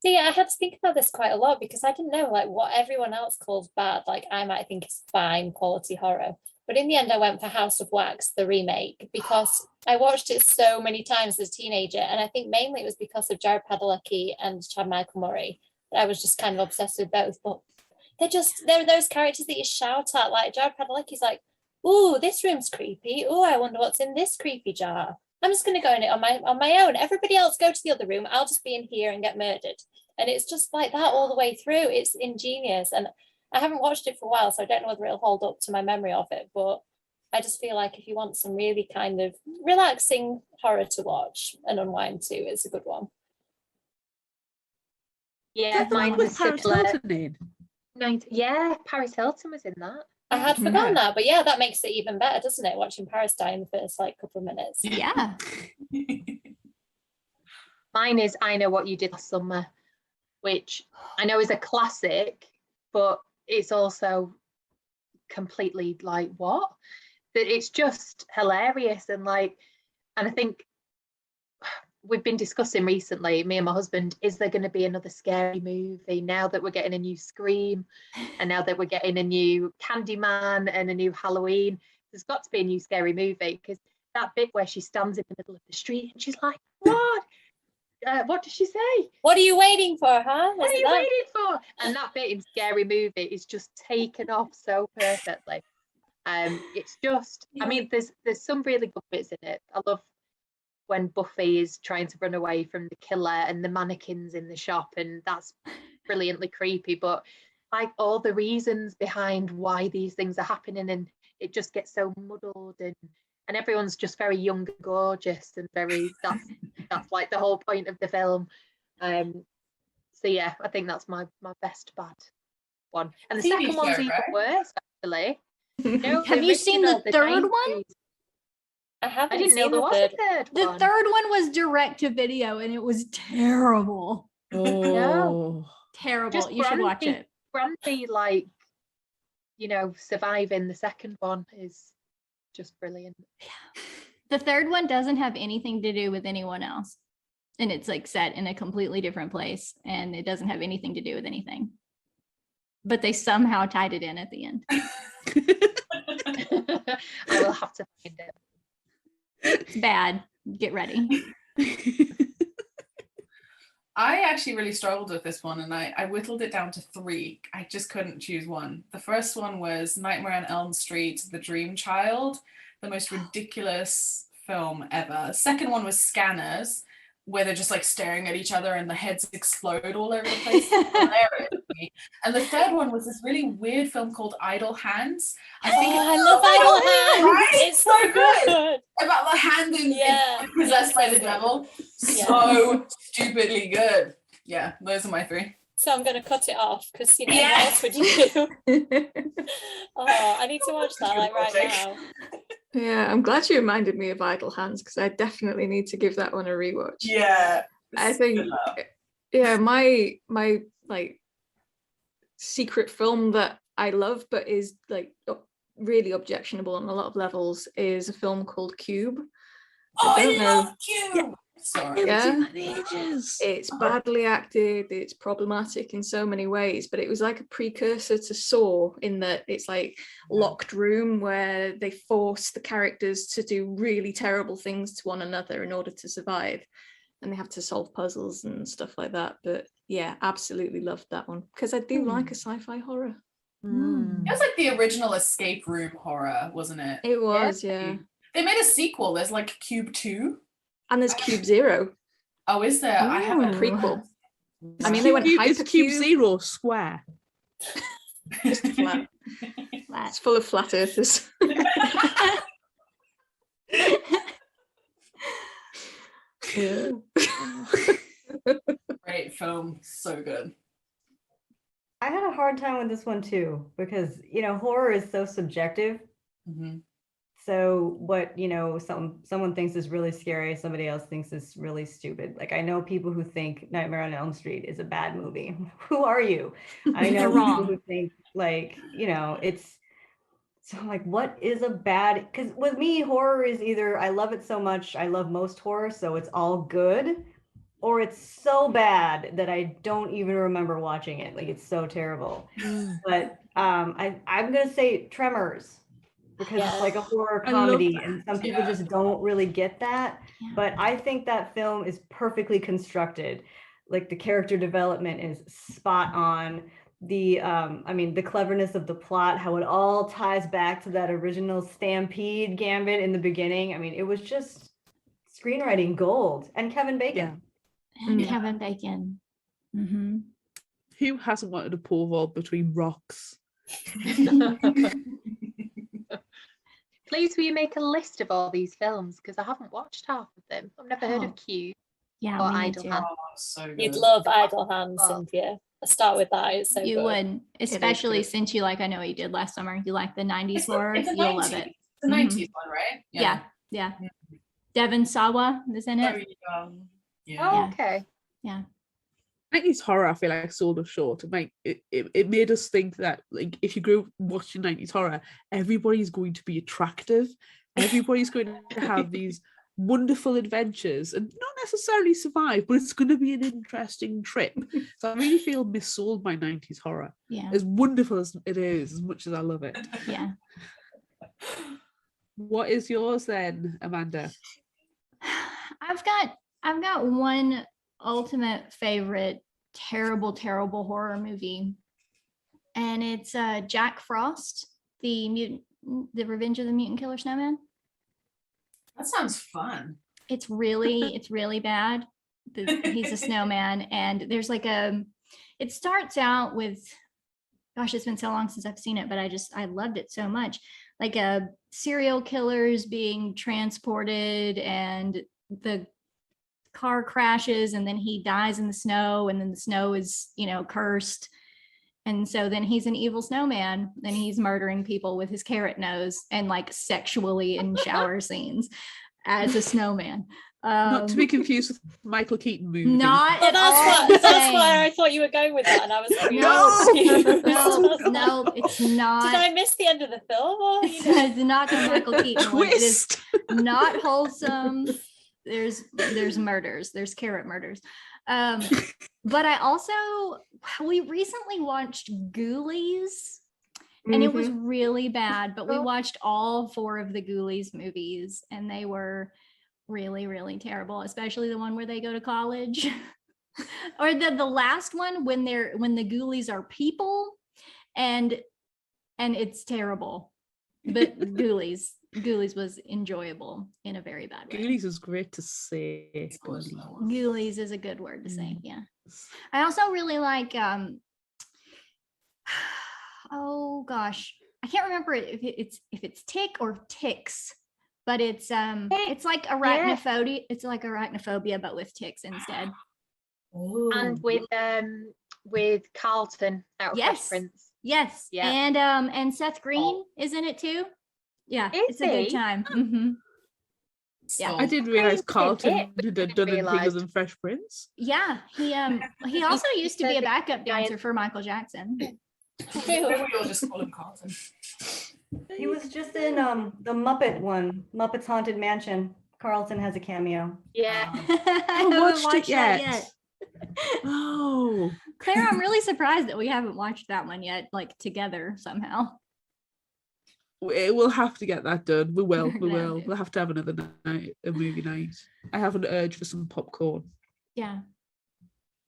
Speaker 3: See, I had to think about this quite a lot because I didn't know like what everyone else calls bad. Like I might think is fine quality horror. But in the end, I went for House of Wax, the remake, because I watched it so many times as a teenager. And I think mainly it was because of Jared Padalecki and Chad Michael Murray that I was just kind of obsessed with both. But they're those characters that you shout at. Like Jared Padalecki's like, "Ooh, this room's creepy. Ooh, I wonder what's in this creepy jar. I'm just going to go in it on my own. Everybody else go to the other room. I'll just be in here and get murdered." And it's just like that all the way through. It's ingenious. And I haven't watched it for a while, so I don't know whether it'll hold up to my memory of it. But I just feel like if you want some really kind of relaxing horror to watch and unwind to, it's a good one.
Speaker 4: Yeah,
Speaker 2: That's the one
Speaker 4: mine
Speaker 2: with
Speaker 4: was
Speaker 2: Paris
Speaker 4: similar.
Speaker 2: Hilton in.
Speaker 4: Yeah, Paris Hilton was in that.
Speaker 3: I had
Speaker 2: Yeah.
Speaker 3: forgotten that, but yeah, that makes it even better, doesn't it? Watching Paris die in the first like couple of minutes.
Speaker 1: Yeah.
Speaker 4: Mine is I Know What You Did Last Summer, which I know is a classic, but it's also completely like what? That it's just hilarious and I think we've been discussing recently, me and my husband, is there going to be another scary movie now that we're getting a new Scream and now that we're getting a new Candyman and a new Halloween? There's got to be a new scary movie because that bit where she stands in the middle of the street and she's like, what does she say?
Speaker 3: What are you waiting for, huh?
Speaker 4: What are
Speaker 3: Isn't
Speaker 4: you
Speaker 3: that-
Speaker 4: waiting for? And that bit in Scary Movie is just taken off so perfectly. It's just, I mean, there's some really good bits in it. I love when Buffy is trying to run away from the killer and the mannequins in the shop, and that's brilliantly creepy. But like all the reasons behind why these things are happening, and it just gets so muddled, and everyone's just very young and gorgeous and very that's like the whole point of the film. So yeah, I think that's my best bad one. And the
Speaker 5: TV
Speaker 4: second one's
Speaker 5: show,
Speaker 4: even
Speaker 5: right?
Speaker 4: worse, actually. No,
Speaker 1: Have you seen the third one?
Speaker 4: 90s.
Speaker 3: I haven't
Speaker 4: I didn't know
Speaker 3: seen
Speaker 4: there
Speaker 3: the
Speaker 4: was
Speaker 3: third.
Speaker 4: a third
Speaker 1: The
Speaker 4: one.
Speaker 1: third one was direct to video and it was terrible.
Speaker 2: Oh.
Speaker 1: Terrible.
Speaker 4: Just
Speaker 1: You should watch
Speaker 4: Brandy.
Speaker 1: it.
Speaker 4: Brandy, like, surviving the second one is just brilliant.
Speaker 1: The third one doesn't have anything to do with anyone else. And it's like set in a completely different place and it doesn't have anything to do with anything. But they somehow tied it in at the end.
Speaker 4: I will have to find it.
Speaker 1: It's bad. Get ready.
Speaker 5: I actually really struggled with this one and I whittled it down to 3. I just couldn't choose one. The first one was Nightmare on Elm Street, The Dream Child, the most ridiculous film ever. The second one was Scanners, where they're just like staring at each other and the heads explode all over the place. Hilarious to me. And the third one was this really weird film called Idle Hands. I think
Speaker 3: I love Idle Hands.
Speaker 5: right?
Speaker 3: It's so good.
Speaker 5: About the hand in possessed by the devil.
Speaker 3: Yeah.
Speaker 5: So stupidly good. Yeah, those are my three.
Speaker 3: So I'm going to cut it off because what else would you do? Oh, I need to watch that like right now.
Speaker 6: Yeah, I'm glad you reminded me of Idle Hands because I definitely need to give that one a rewatch.
Speaker 5: Yeah.
Speaker 6: I think, yeah, my like secret film that I love but is like really objectionable on a lot of levels is a film called Cube.
Speaker 5: I love Cube. Sorry.
Speaker 6: Yeah,
Speaker 2: ages.
Speaker 6: it's badly acted, it's problematic in so many ways, but it was like a precursor to Saw in that it's like locked room where they force the characters to do really terrible things to one another in order to survive, and they have to solve puzzles and stuff like that. But yeah, absolutely loved that one because I do like a sci-fi horror.
Speaker 5: It was like the original escape room horror, wasn't it?
Speaker 6: It was, yeah.
Speaker 5: They made a sequel. There's like Cube 2.
Speaker 6: And there's Cube Zero.
Speaker 5: Oh, is there? I haven't.
Speaker 6: Prequel. I mean, they went
Speaker 2: Is Cube
Speaker 6: hypercube.
Speaker 2: Zero square?
Speaker 6: Just flat. It's full of flat earthers. Yeah.
Speaker 5: Great film. So good.
Speaker 7: I had a hard time with this one too, because, you know, horror is so subjective.
Speaker 5: Mm-hmm.
Speaker 7: So what, you know, someone thinks is really scary, somebody else thinks is really stupid. Like, I know people who think Nightmare on Elm Street is a bad movie. Who are you? I know people who think, like, you know, it's, so I'm like, what is a bad, because with me, horror is either I love it so much, I love most horror, so it's all good, or it's so bad that I don't even remember watching it. Like, it's so terrible. But I'm gonna say Tremors, because it's like a horror comedy and some people just don't really get that. But I think that film is perfectly constructed. Like, the character development is spot on. The I mean, the cleverness of the plot, how it all ties back to that original Stampede gambit in the beginning. I mean, it was just screenwriting gold. And Kevin Bacon.
Speaker 1: And Kevin Bacon. Mm-hmm.
Speaker 2: Who hasn't wanted a pole vault between rocks?
Speaker 4: Please will you make a list of all these films, because I haven't watched half of them. I've never heard of Cube
Speaker 1: Yeah,
Speaker 4: or
Speaker 1: we need
Speaker 4: Idle
Speaker 1: to.
Speaker 4: Hands.
Speaker 5: So good.
Speaker 3: You'd love Idle Hands, Cynthia. I'll start with that. It's so
Speaker 1: You
Speaker 3: good.
Speaker 1: would, especially
Speaker 6: good.
Speaker 1: since you like, I know what you did last summer. You like the 90s
Speaker 5: It's
Speaker 1: horror.
Speaker 5: a
Speaker 1: You'll
Speaker 5: 90s.
Speaker 1: love it.
Speaker 5: It's a 90s one, right?
Speaker 1: Yeah. Devon Sawa is in it.
Speaker 5: Yeah.
Speaker 4: Oh, okay.
Speaker 2: 90s horror, I feel like, sold us short. It made us think that, like, if you grew up watching 90s horror, everybody's going to be attractive. Everybody's going to have these wonderful adventures and not necessarily survive, but it's going to be an interesting trip. So I really feel missold by 90s horror.
Speaker 1: Yeah.
Speaker 2: As wonderful as it is, as much as I love it.
Speaker 1: Yeah.
Speaker 2: What is yours then, Amanda?
Speaker 1: I've got one ultimate favorite terrible horror movie, and it's Jack Frost, the Revenge of the Mutant Killer Snowman.
Speaker 5: That sounds fun.
Speaker 1: It's really bad. He's a snowman, and there's like it starts out with, gosh, it's been so long since I've seen it, but I loved it so much. Like serial killers being transported, and the car crashes, and then he dies in the snow, and then the snow is, cursed. And so then he's an evil snowman, and he's murdering people with his carrot nose and like sexually in shower scenes as a snowman.
Speaker 2: Not to be confused with Michael Keaton movie.
Speaker 1: Not
Speaker 3: Well,
Speaker 1: at all.
Speaker 3: that's why I thought you were going with that, and I was like,
Speaker 1: No, it's not.
Speaker 3: Did I miss the end of the film? Or,
Speaker 1: It's not the Michael Keaton one. It is
Speaker 2: Twist.
Speaker 1: not wholesome. There's murders. There's carrot murders. But we recently watched Ghoulies, and it was really bad, but we watched all 4 of the Ghoulies movies, and they were really, really terrible, especially the one where they go to college. Or the last one when the Ghoulies are people, and it's terrible. But Ghoulies, Ghoulies was enjoyable in a very bad way.
Speaker 2: Ghoulies was great to say.
Speaker 5: Of course that was.
Speaker 1: Ghoulies is a good word to say. Yeah. I also really like oh gosh, I can't remember if it's tick or ticks, but it's like arachnophobia. It's like arachnophobia, but with ticks instead.
Speaker 5: Ooh.
Speaker 4: And with Carlton out of
Speaker 1: Yes.
Speaker 4: Fresh Prince.
Speaker 1: Yes.
Speaker 4: Yeah.
Speaker 1: And Seth Green is in it too. Yeah,
Speaker 4: Is
Speaker 1: it's a good
Speaker 4: he?
Speaker 1: time. hmm Yeah.
Speaker 5: So-
Speaker 2: I didn't realize Carlton
Speaker 4: it, but
Speaker 2: had
Speaker 4: didn't
Speaker 2: done anything other
Speaker 4: realise.
Speaker 2: than Fresh Prince.
Speaker 1: Yeah, he also used to be a backup
Speaker 4: giant-
Speaker 1: dancer for Michael Jackson.
Speaker 5: Maybe we all just call him Carlton.
Speaker 7: He was just in the Muppet one, Muppet's Haunted Mansion. Carlton has a cameo.
Speaker 4: Yeah.
Speaker 1: I haven't
Speaker 2: watched it
Speaker 1: watched that
Speaker 2: yet. Oh,
Speaker 1: Claire, I'm really surprised that we haven't watched that one yet, like together somehow.
Speaker 2: we'll have to get that done. We will. We
Speaker 1: No,
Speaker 2: will.
Speaker 1: dude.
Speaker 2: We'll have to have another night, a movie night. I have an urge for some popcorn.
Speaker 1: Yeah.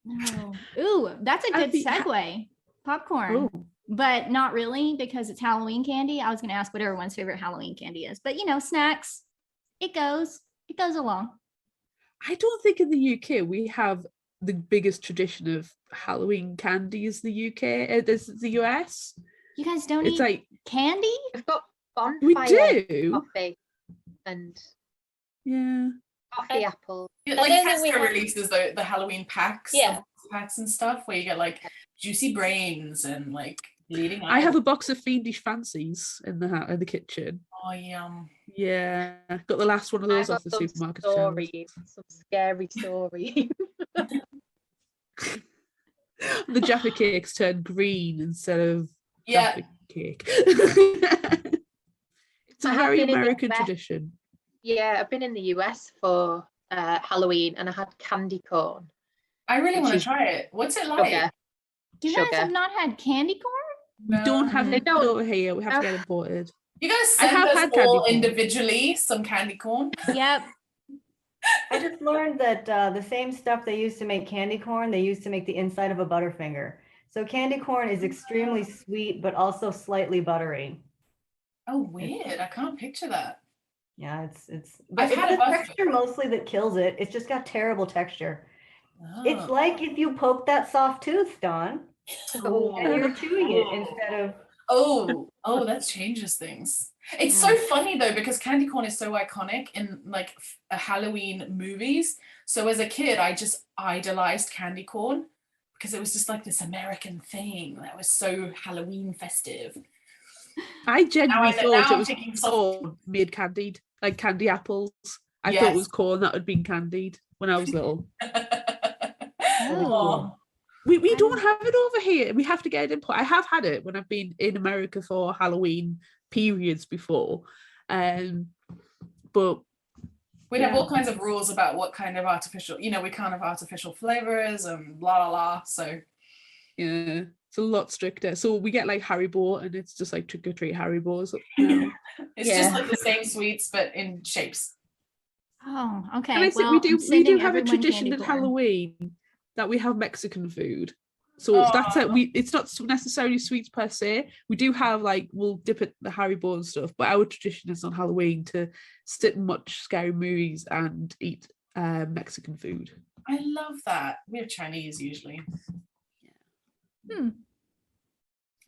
Speaker 1: No. Ooh, that's a good segue. Popcorn.
Speaker 2: Oh,
Speaker 1: But not really because it's Halloween candy. I was going to ask what everyone's favorite Halloween candy is, but snacks. It goes along.
Speaker 2: I don't think in the UK we have the biggest tradition of Halloween candy as the UK. There's the US.
Speaker 1: You guys don't
Speaker 2: It's
Speaker 1: eat
Speaker 2: like
Speaker 1: candy?
Speaker 4: We've got
Speaker 2: we
Speaker 4: bonfire
Speaker 2: do.
Speaker 4: coffee and
Speaker 2: Yeah.
Speaker 4: coffee apple.
Speaker 5: Yeah,
Speaker 3: I
Speaker 5: like
Speaker 3: don't think we
Speaker 5: Tesco
Speaker 3: have-
Speaker 5: releases the Halloween packs,
Speaker 3: Yeah.
Speaker 5: packs and stuff where you get like juicy brains and like bleeding.
Speaker 2: I have
Speaker 5: eyes.
Speaker 2: a box of fiendish fancies in the kitchen.
Speaker 5: Oh yum.
Speaker 2: Yeah, got the last one of those
Speaker 4: I've
Speaker 2: off
Speaker 4: got
Speaker 2: the
Speaker 4: some
Speaker 2: supermarket shelves.
Speaker 4: stories, some scary stories.
Speaker 2: The Jaffa cakes turn green instead of
Speaker 5: Yeah.
Speaker 2: Jaffa cake. It's a
Speaker 4: I have
Speaker 2: very
Speaker 4: been in the
Speaker 2: American
Speaker 4: US.
Speaker 2: tradition.
Speaker 4: Yeah, I've been in the US for Halloween and I had candy corn.
Speaker 5: I really
Speaker 4: Which
Speaker 5: want to
Speaker 4: is
Speaker 5: try it. What's it like?
Speaker 4: Sugar.
Speaker 1: Do you guys
Speaker 4: Sugar.
Speaker 1: have not had candy corn?
Speaker 2: We don't have
Speaker 4: They
Speaker 2: it
Speaker 4: don't-
Speaker 2: over here. We have to
Speaker 4: no.
Speaker 2: get imported.
Speaker 5: You guys
Speaker 2: I
Speaker 5: send
Speaker 2: have
Speaker 5: us
Speaker 2: had candy
Speaker 5: all
Speaker 2: corn.
Speaker 5: individually some candy corn.
Speaker 1: Yep.
Speaker 7: I just learned that the same stuff they used to make candy corn, they used to make the inside of a Butterfinger. So candy corn is extremely sweet, but also slightly buttery.
Speaker 5: Oh, weird. I can't picture that.
Speaker 7: Yeah, it's
Speaker 5: I've
Speaker 7: but
Speaker 5: had
Speaker 7: it's
Speaker 5: a
Speaker 7: the
Speaker 5: Butterfinger.
Speaker 7: texture mostly that kills it. It's just got terrible texture. It's
Speaker 5: Oh.
Speaker 7: like if you poke that soft tooth, Dawn, and you're chewing it instead of.
Speaker 5: Oh, that changes things. It's so funny though because candy corn is so iconic in like Halloween movies. So as a kid, I just idolized candy corn because it was just like this American thing that was so Halloween festive.
Speaker 2: I genuinely
Speaker 5: now
Speaker 2: thought
Speaker 5: I'm
Speaker 2: it was
Speaker 5: thinking soft-
Speaker 2: corn made candied, like candy apples. I thought
Speaker 5: Yes.
Speaker 2: it was corn that had been candied when I was little.
Speaker 5: Oh.
Speaker 2: We don't have it over here. We have to get it import. I have had it when I've been in America for Halloween periods before. But
Speaker 5: We'd have
Speaker 2: Yeah.
Speaker 5: all kinds of rules about what kind of artificial, we can't have artificial flavors and blah, blah, blah. So
Speaker 2: yeah, it's a lot stricter. So we get like Haribo and it's just like trick or treat Haribos now.
Speaker 5: it's just like the same sweets, but in shapes.
Speaker 1: Oh, okay.
Speaker 2: And I think
Speaker 1: well,
Speaker 2: we
Speaker 1: I'm
Speaker 2: do
Speaker 1: sending
Speaker 2: have a
Speaker 1: everyone
Speaker 2: tradition
Speaker 1: candy
Speaker 2: at
Speaker 1: corn.
Speaker 2: Halloween that we have Mexican food. So that's it. It's not necessarily sweets per se. We do have like we'll dip at the Haribo and stuff, but our tradition is on Halloween to sit and watch scary movies and eat Mexican food.
Speaker 5: I love that. We're Chinese usually.
Speaker 1: Are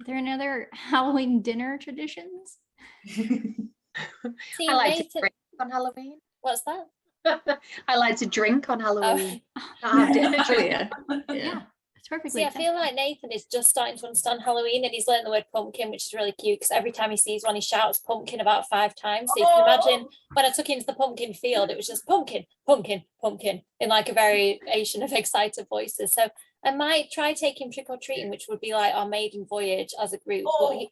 Speaker 1: there any other Halloween dinner traditions?
Speaker 3: See,
Speaker 4: I like to
Speaker 3: Nathan-
Speaker 4: drink on Halloween.
Speaker 3: What's that?
Speaker 4: I like to drink on Halloween.
Speaker 3: Oh.
Speaker 4: Not have dinner.
Speaker 6: Oh, yeah.
Speaker 1: Yeah, it's perfectly.
Speaker 3: See, I feel like Nathan is just starting to understand Halloween and he's learned the word pumpkin, which is really cute because every time he sees one, he shouts pumpkin about 5 times. So you can imagine when I took him to the pumpkin field, it was just pumpkin, pumpkin, pumpkin in like a variation of excited voices. So I might try taking trick or treating, which would be like our maiden voyage as a group. But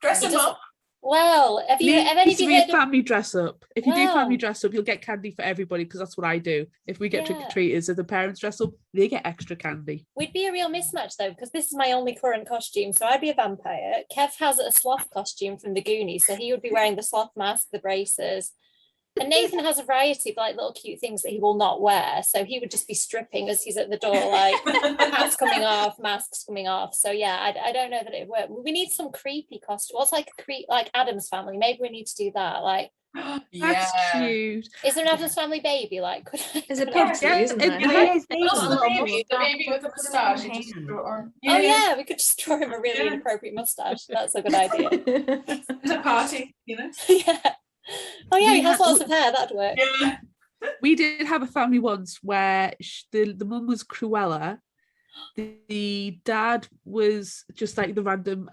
Speaker 5: Dress
Speaker 3: he
Speaker 5: them
Speaker 3: just-
Speaker 5: up.
Speaker 3: well, have any of you heard of
Speaker 2: family dress up. If you do family
Speaker 3: Wow.
Speaker 2: dress up, you'll get candy for everybody because that's what I do. If we get
Speaker 3: Yeah.
Speaker 2: trick-or-treaters, if the parents dress up, they get extra candy.
Speaker 3: We'd be a real mismatch though, because this is my only current costume. So I'd be a vampire. Kev has a sloth costume from the Goonies, so he would be wearing the sloth mask, the braces. And Nathan has a variety of like little cute things that he will not wear. So he would just be stripping as he's at the door, like hats coming off, masks coming off. So yeah, I don't know that it would work. We need some creepy costume. What's like like Adam's Family? Maybe we need to do that. Like
Speaker 2: That's
Speaker 5: Yeah.
Speaker 2: cute.
Speaker 3: Is there an Addams Family baby? Like, could I?
Speaker 6: There's a
Speaker 3: could I-
Speaker 6: Pepsi,
Speaker 2: Yeah,
Speaker 6: isn't
Speaker 2: it-
Speaker 6: there?
Speaker 2: yeah.
Speaker 7: His baby.
Speaker 5: Also the
Speaker 3: Oh,
Speaker 5: baby with the moustache. You just draw.
Speaker 3: Oh yeah, we could just draw him a really
Speaker 5: Yeah.
Speaker 3: inappropriate mustache. That's a good idea.
Speaker 5: It's a party, you know.
Speaker 3: Yeah. Oh yeah, he
Speaker 2: We
Speaker 3: has
Speaker 2: ha-
Speaker 3: lots of hair. That'd work.
Speaker 5: Yeah.
Speaker 2: We did have a family once where the mum was Cruella. The dad was just like the random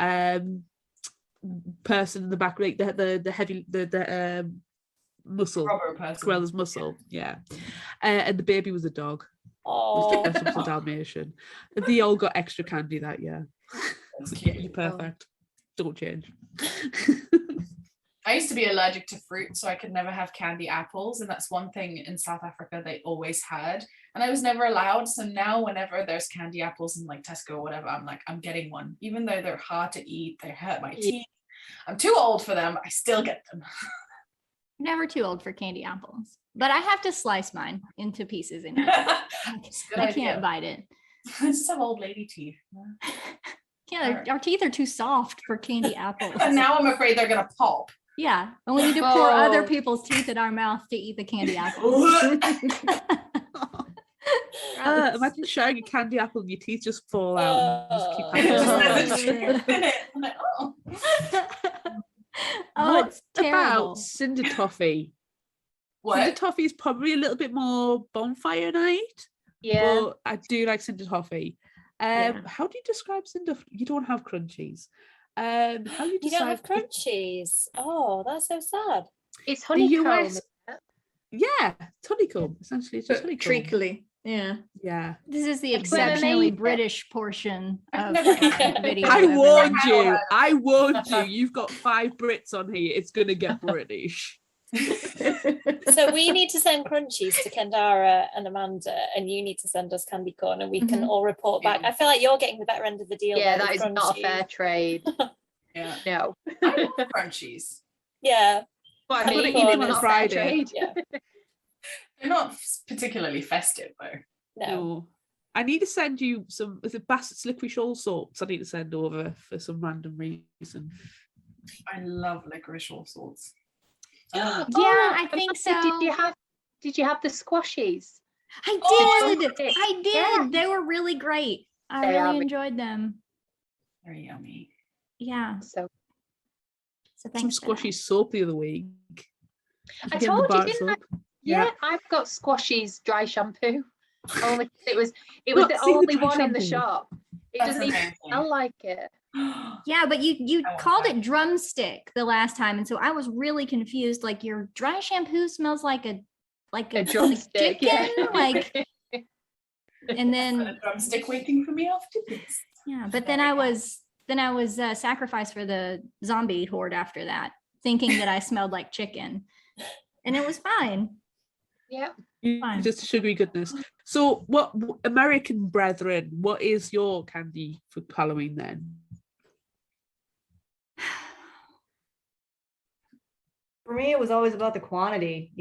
Speaker 2: person in the back, like the heavy the muscle,
Speaker 5: Rubber person.
Speaker 2: Cruella's muscle, yeah. And the baby was a dog. It was
Speaker 3: Oh,
Speaker 2: a Dalmatian. They all got extra candy that year.
Speaker 5: That's
Speaker 2: Yeah,
Speaker 5: cute.
Speaker 2: you're perfect. Don't change.
Speaker 5: I used to be allergic to fruit, so I could never have candy apples, and that's one thing in South Africa they always had, and I was never allowed. So now, whenever there's candy apples in like Tesco or whatever, I'm like, I'm getting one, even though they're hard to eat, they hurt my teeth. I'm too old for them. I still get them.
Speaker 1: Never too old for candy apples, but I have to slice mine into pieces and eat.
Speaker 5: Good
Speaker 1: I
Speaker 5: idea.
Speaker 1: can't bite it.
Speaker 5: Just have old lady teeth.
Speaker 1: Yeah, our teeth are too soft for candy apples.
Speaker 5: And now I'm afraid they're gonna pop.
Speaker 1: Yeah, and we need to pour other
Speaker 4: Oh.
Speaker 1: people's teeth in our mouth to eat the candy apples.
Speaker 2: Imagine sharing a candy apple and your teeth just fall out. And just keep
Speaker 3: Oh.
Speaker 2: having
Speaker 5: Just
Speaker 2: it.
Speaker 5: never in it. I'm like, oh.
Speaker 1: Oh,
Speaker 2: What
Speaker 1: it's terrible.
Speaker 2: about Cinder Toffee? Cinder
Speaker 5: What?
Speaker 2: Toffee is probably a little bit more bonfire night,
Speaker 4: Yeah.
Speaker 2: but I do like Cinder Toffee.
Speaker 1: Yeah.
Speaker 2: How do you describe Cinder? You don't have crunchies. How do you
Speaker 3: you don't have
Speaker 2: describe?
Speaker 3: crunchies. Oh, that's so sad.
Speaker 4: It's honeycomb.
Speaker 2: US Yeah, it's honeycomb. Essentially, it's just
Speaker 6: But
Speaker 2: honeycomb.
Speaker 6: treacly. Yeah.
Speaker 2: Yeah.
Speaker 1: This is the
Speaker 4: It's when they
Speaker 1: exceptionally
Speaker 4: made it.
Speaker 1: British portion
Speaker 5: I've
Speaker 1: of
Speaker 5: never
Speaker 1: the
Speaker 5: had it.
Speaker 1: video.
Speaker 2: I
Speaker 1: everyone.
Speaker 2: warned you. I warned you. You've got 5 Brits on here. It's gonna get British.
Speaker 3: So we need to send crunchies to Kendara and Amanda, and you need to send us candy corn, and we can
Speaker 1: Mhm.
Speaker 3: all report back. I feel like you're getting the better end of the deal.
Speaker 4: Yeah,
Speaker 3: there
Speaker 4: that
Speaker 3: with
Speaker 4: is not a
Speaker 3: crunchies.
Speaker 4: fair trade.
Speaker 5: Yeah.
Speaker 4: No.
Speaker 5: I love crunchies.
Speaker 3: Yeah,
Speaker 4: But
Speaker 3: Candy
Speaker 2: I'm gonna eat
Speaker 3: corn
Speaker 2: them on
Speaker 3: is
Speaker 4: not a fair
Speaker 2: Friday.
Speaker 4: trade.
Speaker 3: yeah.
Speaker 5: They're not particularly festive though.
Speaker 3: No.
Speaker 2: No. I need to send you some. Is it Bassett's licorice all sorts? I need to send over for some random reason.
Speaker 5: I love licorice all sorts.
Speaker 1: Yeah, I think
Speaker 4: Amanda,
Speaker 1: so.
Speaker 4: Did you have the squashies?
Speaker 1: I
Speaker 5: Oh,
Speaker 1: did.
Speaker 4: okay.
Speaker 1: I did.
Speaker 4: Yeah.
Speaker 1: They were really great. I
Speaker 4: They are
Speaker 1: really
Speaker 4: really-
Speaker 1: enjoyed them.
Speaker 5: Very yummy.
Speaker 1: Yeah.
Speaker 4: So
Speaker 1: So
Speaker 2: Some
Speaker 1: thanks for that.
Speaker 2: squashy soap the other week.
Speaker 4: I
Speaker 2: Get the
Speaker 4: told you,
Speaker 2: bar
Speaker 4: didn't I?
Speaker 2: soap.
Speaker 4: Yeah, I've got squashies dry shampoo. Only it was the
Speaker 2: Not seen the
Speaker 4: only
Speaker 2: dry
Speaker 4: one in the
Speaker 2: shampoo.
Speaker 4: shop. It
Speaker 5: That's
Speaker 4: doesn't even
Speaker 5: amazing.
Speaker 4: smell like it.
Speaker 1: Yeah, but you
Speaker 5: I want
Speaker 1: called
Speaker 5: that.
Speaker 1: it drumstick the last time, and so I was really confused. Like your dry shampoo smells like a
Speaker 4: A drumstick,
Speaker 1: chicken,
Speaker 4: yeah.
Speaker 1: like, and
Speaker 5: Got
Speaker 1: then
Speaker 5: a drumstick waiting for me after this.
Speaker 1: yeah. But then I was sacrificed for the zombie horde after that, thinking that I smelled like chicken, and it was fine.
Speaker 4: Yeah.
Speaker 1: Fine.
Speaker 2: Just sugary goodness. So, what American brethren? What is your candy for Halloween then?
Speaker 7: For me, it was always about the quantity,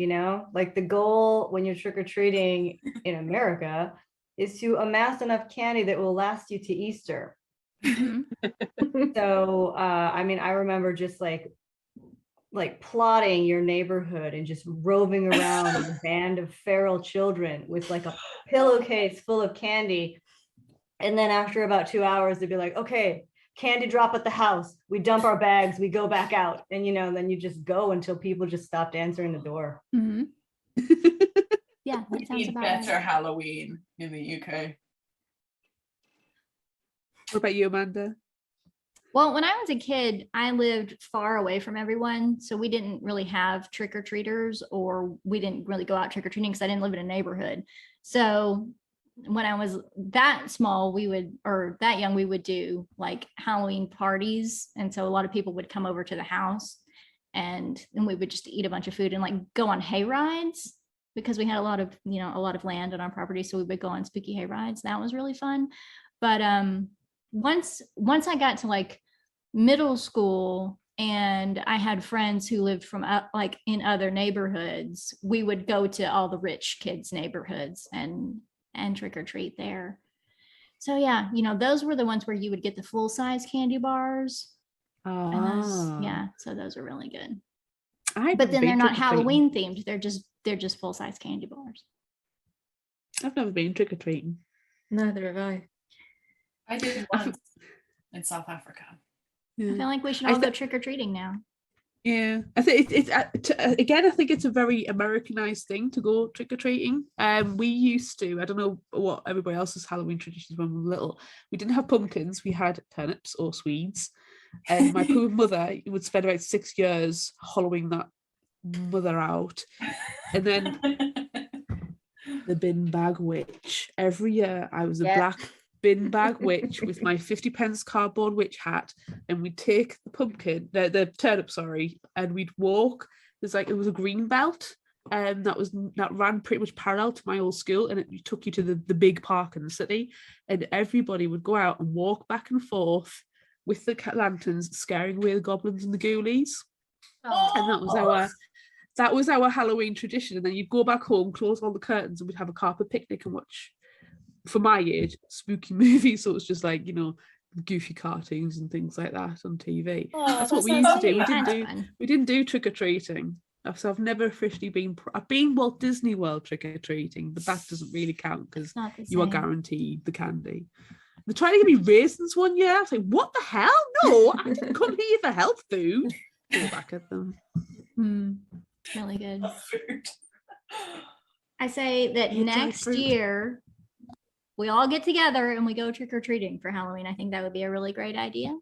Speaker 7: like the goal when you're trick-or-treating in America is to amass enough candy that will last you to Easter.
Speaker 1: Mhm.
Speaker 7: So, I remember just like plotting your neighborhood and just roving around with a band of feral children with like a pillowcase full of candy. And then after about 2 hours, they'd be like, okay, candy drop at the house. We dump our bags, we go back out. And, then you just go until people just stopped answering the door.
Speaker 1: Mhm. Yeah,
Speaker 5: We
Speaker 1: that sounds
Speaker 5: need
Speaker 1: about
Speaker 5: better
Speaker 1: right.
Speaker 5: Halloween in the UK.
Speaker 2: What about you, Amanda?
Speaker 1: Well, when I was a kid, I lived far away from everyone. So we didn't really have trick-or-treaters, or we didn't really go out trick-or-treating because I didn't live in a neighborhood. So when I was that small, that young, we would do like Halloween parties. And so a lot of people would come over to the house, and we would just eat a bunch of food and like go on hay rides, because we had a lot of land on our property. So we would go on spooky hay rides. That was really fun. But once I got to like middle school and I had friends who lived from like in other neighborhoods, we would go to all the rich kids' neighborhoods and trick or treat there. So yeah, those were the ones where you would get the full size candy bars. And those,
Speaker 2: Ah.
Speaker 1: yeah, so those are really good. But then they're not Halloween themed. They're just full-size candy bars.
Speaker 2: I've never been trick-or-treating.
Speaker 6: Neither have I.
Speaker 5: I did once in South Africa.
Speaker 1: I feel like we should all go trick-or-treating now.
Speaker 2: Yeah, I think it's again. I think it's a very Americanized thing to go trick or treating. We used to. I don't know what everybody else's Halloween traditions when we were little. We didn't have pumpkins. We had turnips or Swedes. And my poor mother would spend about 6 years hollowing that mother out, and then the bin bag witch. Every year, I was a black bin bag witch with my 50p cardboard witch hat, and we'd take the pumpkin, the turnip, and we'd walk. It was a green belt, that ran pretty much parallel to my old school, and it took you to the big park in the city, and everybody would go out and walk back and forth with the lanterns, scaring away the goblins and the ghoulies. And that was our Halloween tradition. And then you'd go back home, close all the curtains, and we'd have a carpet picnic and watch, for my age, spooky movies. So it was just like, goofy cartoons and things like that on TV. That's what we used to do. We didn't do trick-or-treating. So I've never officially been. I've been Walt Disney World trick-or-treating, but that doesn't really count because you are guaranteed the candy. They tried to give me raisins one year. I was like, what the hell? No, I didn't come here for health food. Go back at them.
Speaker 1: Really good. I say that next year we all get together and we go trick-or-treating for Halloween. I think that would be a really great idea.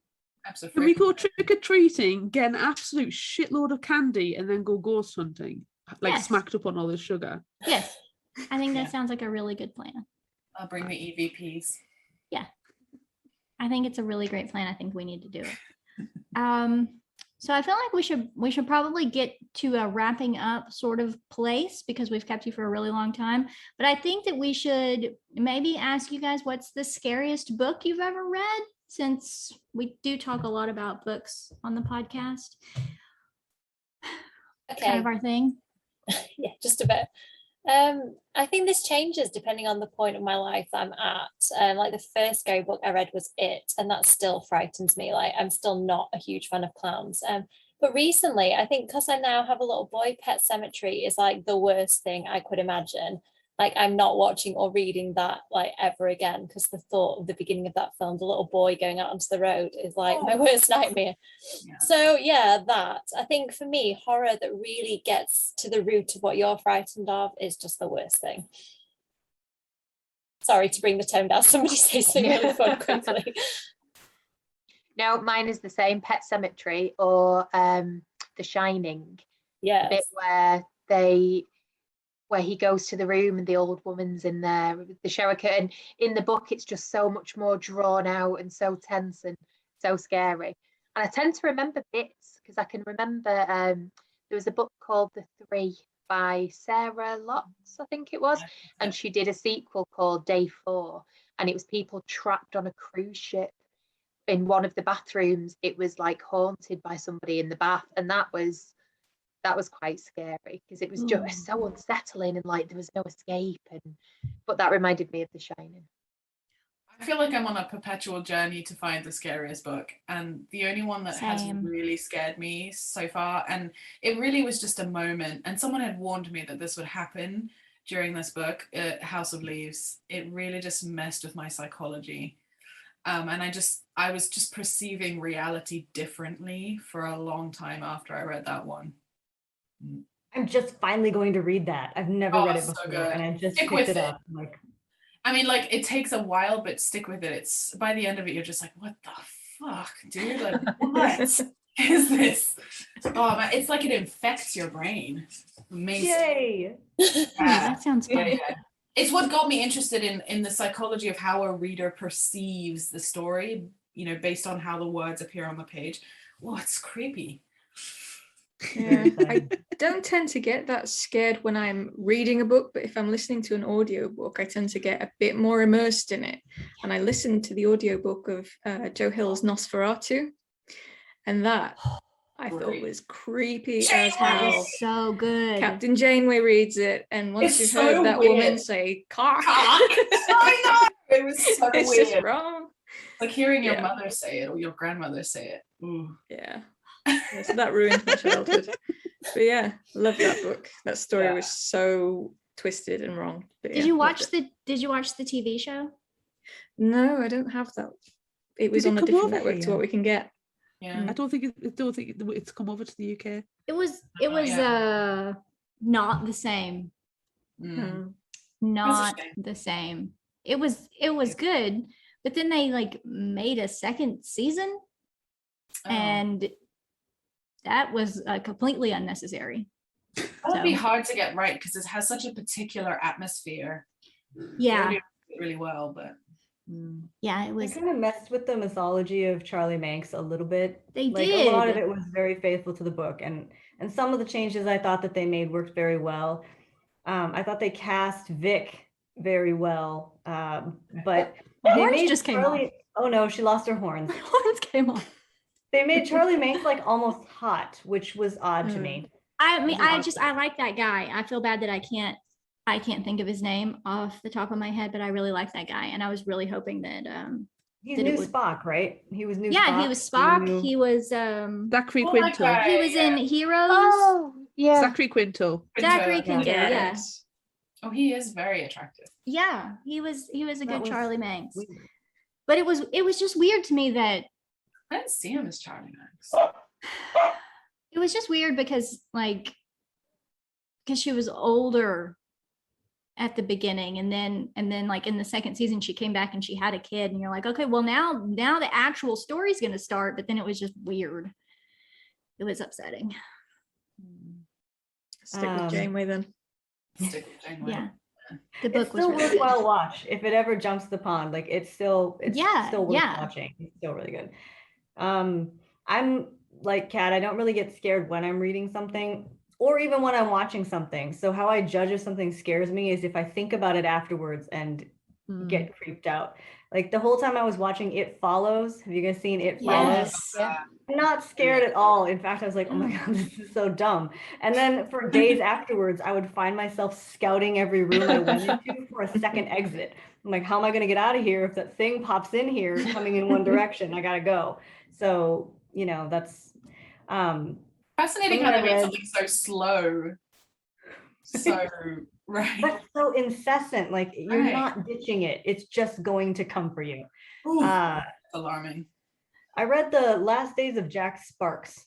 Speaker 5: Absolutely.
Speaker 2: Can we go trick-or-treating, get an absolute shitload of candy, and then go ghost hunting? Smacked up on all this sugar.
Speaker 1: Yes. I think that sounds like a really good plan.
Speaker 5: I'll bring the EVPs.
Speaker 1: Yeah. I think it's a really great plan. I think we need to do it. So I feel like we should probably get to a wrapping up sort of place because we've kept you for a really long time. But I think that we should maybe ask you guys, what's the scariest book you've ever read? Since we do talk a lot about books on the podcast.
Speaker 3: Okay.
Speaker 1: Kind of our thing.
Speaker 3: Yeah, just a bit. I think this changes depending on the point of my life that I'm at. Like the first scary book I read was It, and that still frightens me. Like I'm still not a huge fan of clowns. But recently, I think because I now have a little boy, Pet Sematary is like the worst thing I could imagine. Like I'm not watching or reading that like ever again because the thought of the beginning of that film, the little boy going out onto the road, is like my worst nightmare. Yeah. So yeah, that I think for me, horror that really gets to the root of what you're frightened of is just the worst thing. Sorry to bring the tone down. Somebody say something really fun quickly.
Speaker 4: No, mine is the same. Pet Sematary or The Shining.
Speaker 3: Yeah,
Speaker 4: the bit where he goes to the room and the old woman's in there with the shower curtain. In the book, it's just so much more drawn out and so tense and so scary. And I tend to remember bits because I can remember there was a book called The Three by Sarah Lotz, I think it was. And she did a sequel called Day 4. And it was people trapped on a cruise ship. In one of the bathrooms, it was like haunted by somebody in the bath. And that was quite scary because it was just so unsettling and like there was no escape, but that reminded me of The Shining.
Speaker 5: I feel like I'm on a perpetual journey to find the scariest book, and the only one that has really scared me so far, and it really was just a moment, and someone had warned me that this would happen during this book, House of Leaves. It really just messed with my psychology. And I was just perceiving reality differently for a long time after I read that one.
Speaker 7: I'm just finally going to read that. I've never read it before, and I just picked it up.
Speaker 5: It takes a while, but stick with it. It's by the end of it, you're just like, what the fuck, dude? Like, what is this? Oh man, it's like it infects your brain. Amazing.
Speaker 7: Yay!
Speaker 1: That sounds fun.
Speaker 5: Yeah. It's what got me interested in the psychology of how a reader perceives the story, based on how the words appear on the page. Oh, it's creepy.
Speaker 6: Yeah, I don't tend to get that scared when I'm reading a book, but if I'm listening to an audiobook, I tend to get a bit more immersed in it. And I listened to the audiobook of Joe Hill's Nosferatu, and that I thought was creepy as hell.
Speaker 1: So good.
Speaker 6: Captain Janeway reads it, and once you've heard that woman say cock,
Speaker 5: I know, it was so
Speaker 6: it's
Speaker 5: weird.
Speaker 6: just wrong.
Speaker 5: Like hearing your mother say it or your grandmother say it. Ooh.
Speaker 6: Yeah. Yeah, so that ruined my childhood. But yeah, I love that book. That story was so twisted and wrong. But
Speaker 1: Did you watch the TV show?
Speaker 6: No, I don't have that. It was on a different network to what we can get.
Speaker 5: Yeah.
Speaker 2: I don't think it's come over to the UK.
Speaker 1: It was not the same.
Speaker 5: Mm.
Speaker 1: Not
Speaker 5: shame.
Speaker 1: the same. It was good, but then they like made a second season, and that was completely unnecessary.
Speaker 5: That would be hard to get right because it has such a particular atmosphere.
Speaker 1: Yeah,
Speaker 5: They do it really well, but
Speaker 1: yeah, it
Speaker 7: They
Speaker 1: was.
Speaker 7: kind of messed with the mythology of Charlie Manx a little bit.
Speaker 1: They
Speaker 7: Like a lot of
Speaker 1: did.
Speaker 7: it was very faithful to the book, and some of the changes I thought that they made worked very well. I thought they cast Vic very well, but they
Speaker 1: Horns
Speaker 7: made
Speaker 1: just came
Speaker 7: Charlie.
Speaker 1: off.
Speaker 7: Oh no, she lost her horns.
Speaker 1: Horns came off.
Speaker 7: They made Charlie Manx like almost hot, which was odd to me.
Speaker 1: I mean, I like that guy. I feel bad that I can't think of his name off the top of my head, but I really like that guy, and I was really hoping that
Speaker 7: He's
Speaker 1: that it
Speaker 7: new
Speaker 1: would-
Speaker 7: Spock, right? He was new.
Speaker 1: yeah,
Speaker 7: Spock.
Speaker 1: he was Spock.
Speaker 7: New-
Speaker 1: He was
Speaker 2: Zachary
Speaker 5: Oh,
Speaker 2: Quinto.
Speaker 5: that guy.
Speaker 1: he was in Heroes.
Speaker 4: Oh, yeah.
Speaker 2: Zachary Quinto.
Speaker 1: Zachary Quinto, yeah.
Speaker 6: Yes.
Speaker 5: Oh, he is very attractive.
Speaker 1: Yeah, he was a
Speaker 7: That
Speaker 1: good
Speaker 7: was
Speaker 1: Charlie Manx.
Speaker 7: weird.
Speaker 1: But it was just weird to me that
Speaker 5: I didn't see him as Charlie Max.
Speaker 1: it was just weird because she was older at the beginning, and then like in the second season she came back and she had a kid, and you're like, okay, well now the actual story's going to start, but then it was just weird. It was upsetting.
Speaker 6: Stick with Janeway then.
Speaker 5: Stick with Janeway.
Speaker 1: Yeah, the
Speaker 7: It's
Speaker 1: book was
Speaker 7: still
Speaker 1: really good.
Speaker 7: worthwhile watch if it ever jumps the pond. Like it's still worth watching. It's still really good. I'm like Kat, I don't really get scared when I'm reading something or even when I'm watching something. So how I judge if something scares me is if I think about it afterwards and get creeped out. Like the whole time I was watching It Follows. Have you guys seen It Follows?
Speaker 1: Yes.
Speaker 7: I'm not scared at all. In fact, I was like, oh my God, this is so dumb. And then for days afterwards, I would find myself scouting every room I went into for a second exit. I'm like, how am I going to get out of here if that thing pops in here coming in one direction? I got to go. So, that's
Speaker 5: Fascinating how they made something so slow. So, right.
Speaker 7: but so incessant. Like you're
Speaker 5: Right.
Speaker 7: not ditching it. It's just going to come for you.
Speaker 5: Ooh, alarming.
Speaker 7: I read The Last Days of Jack Sparks,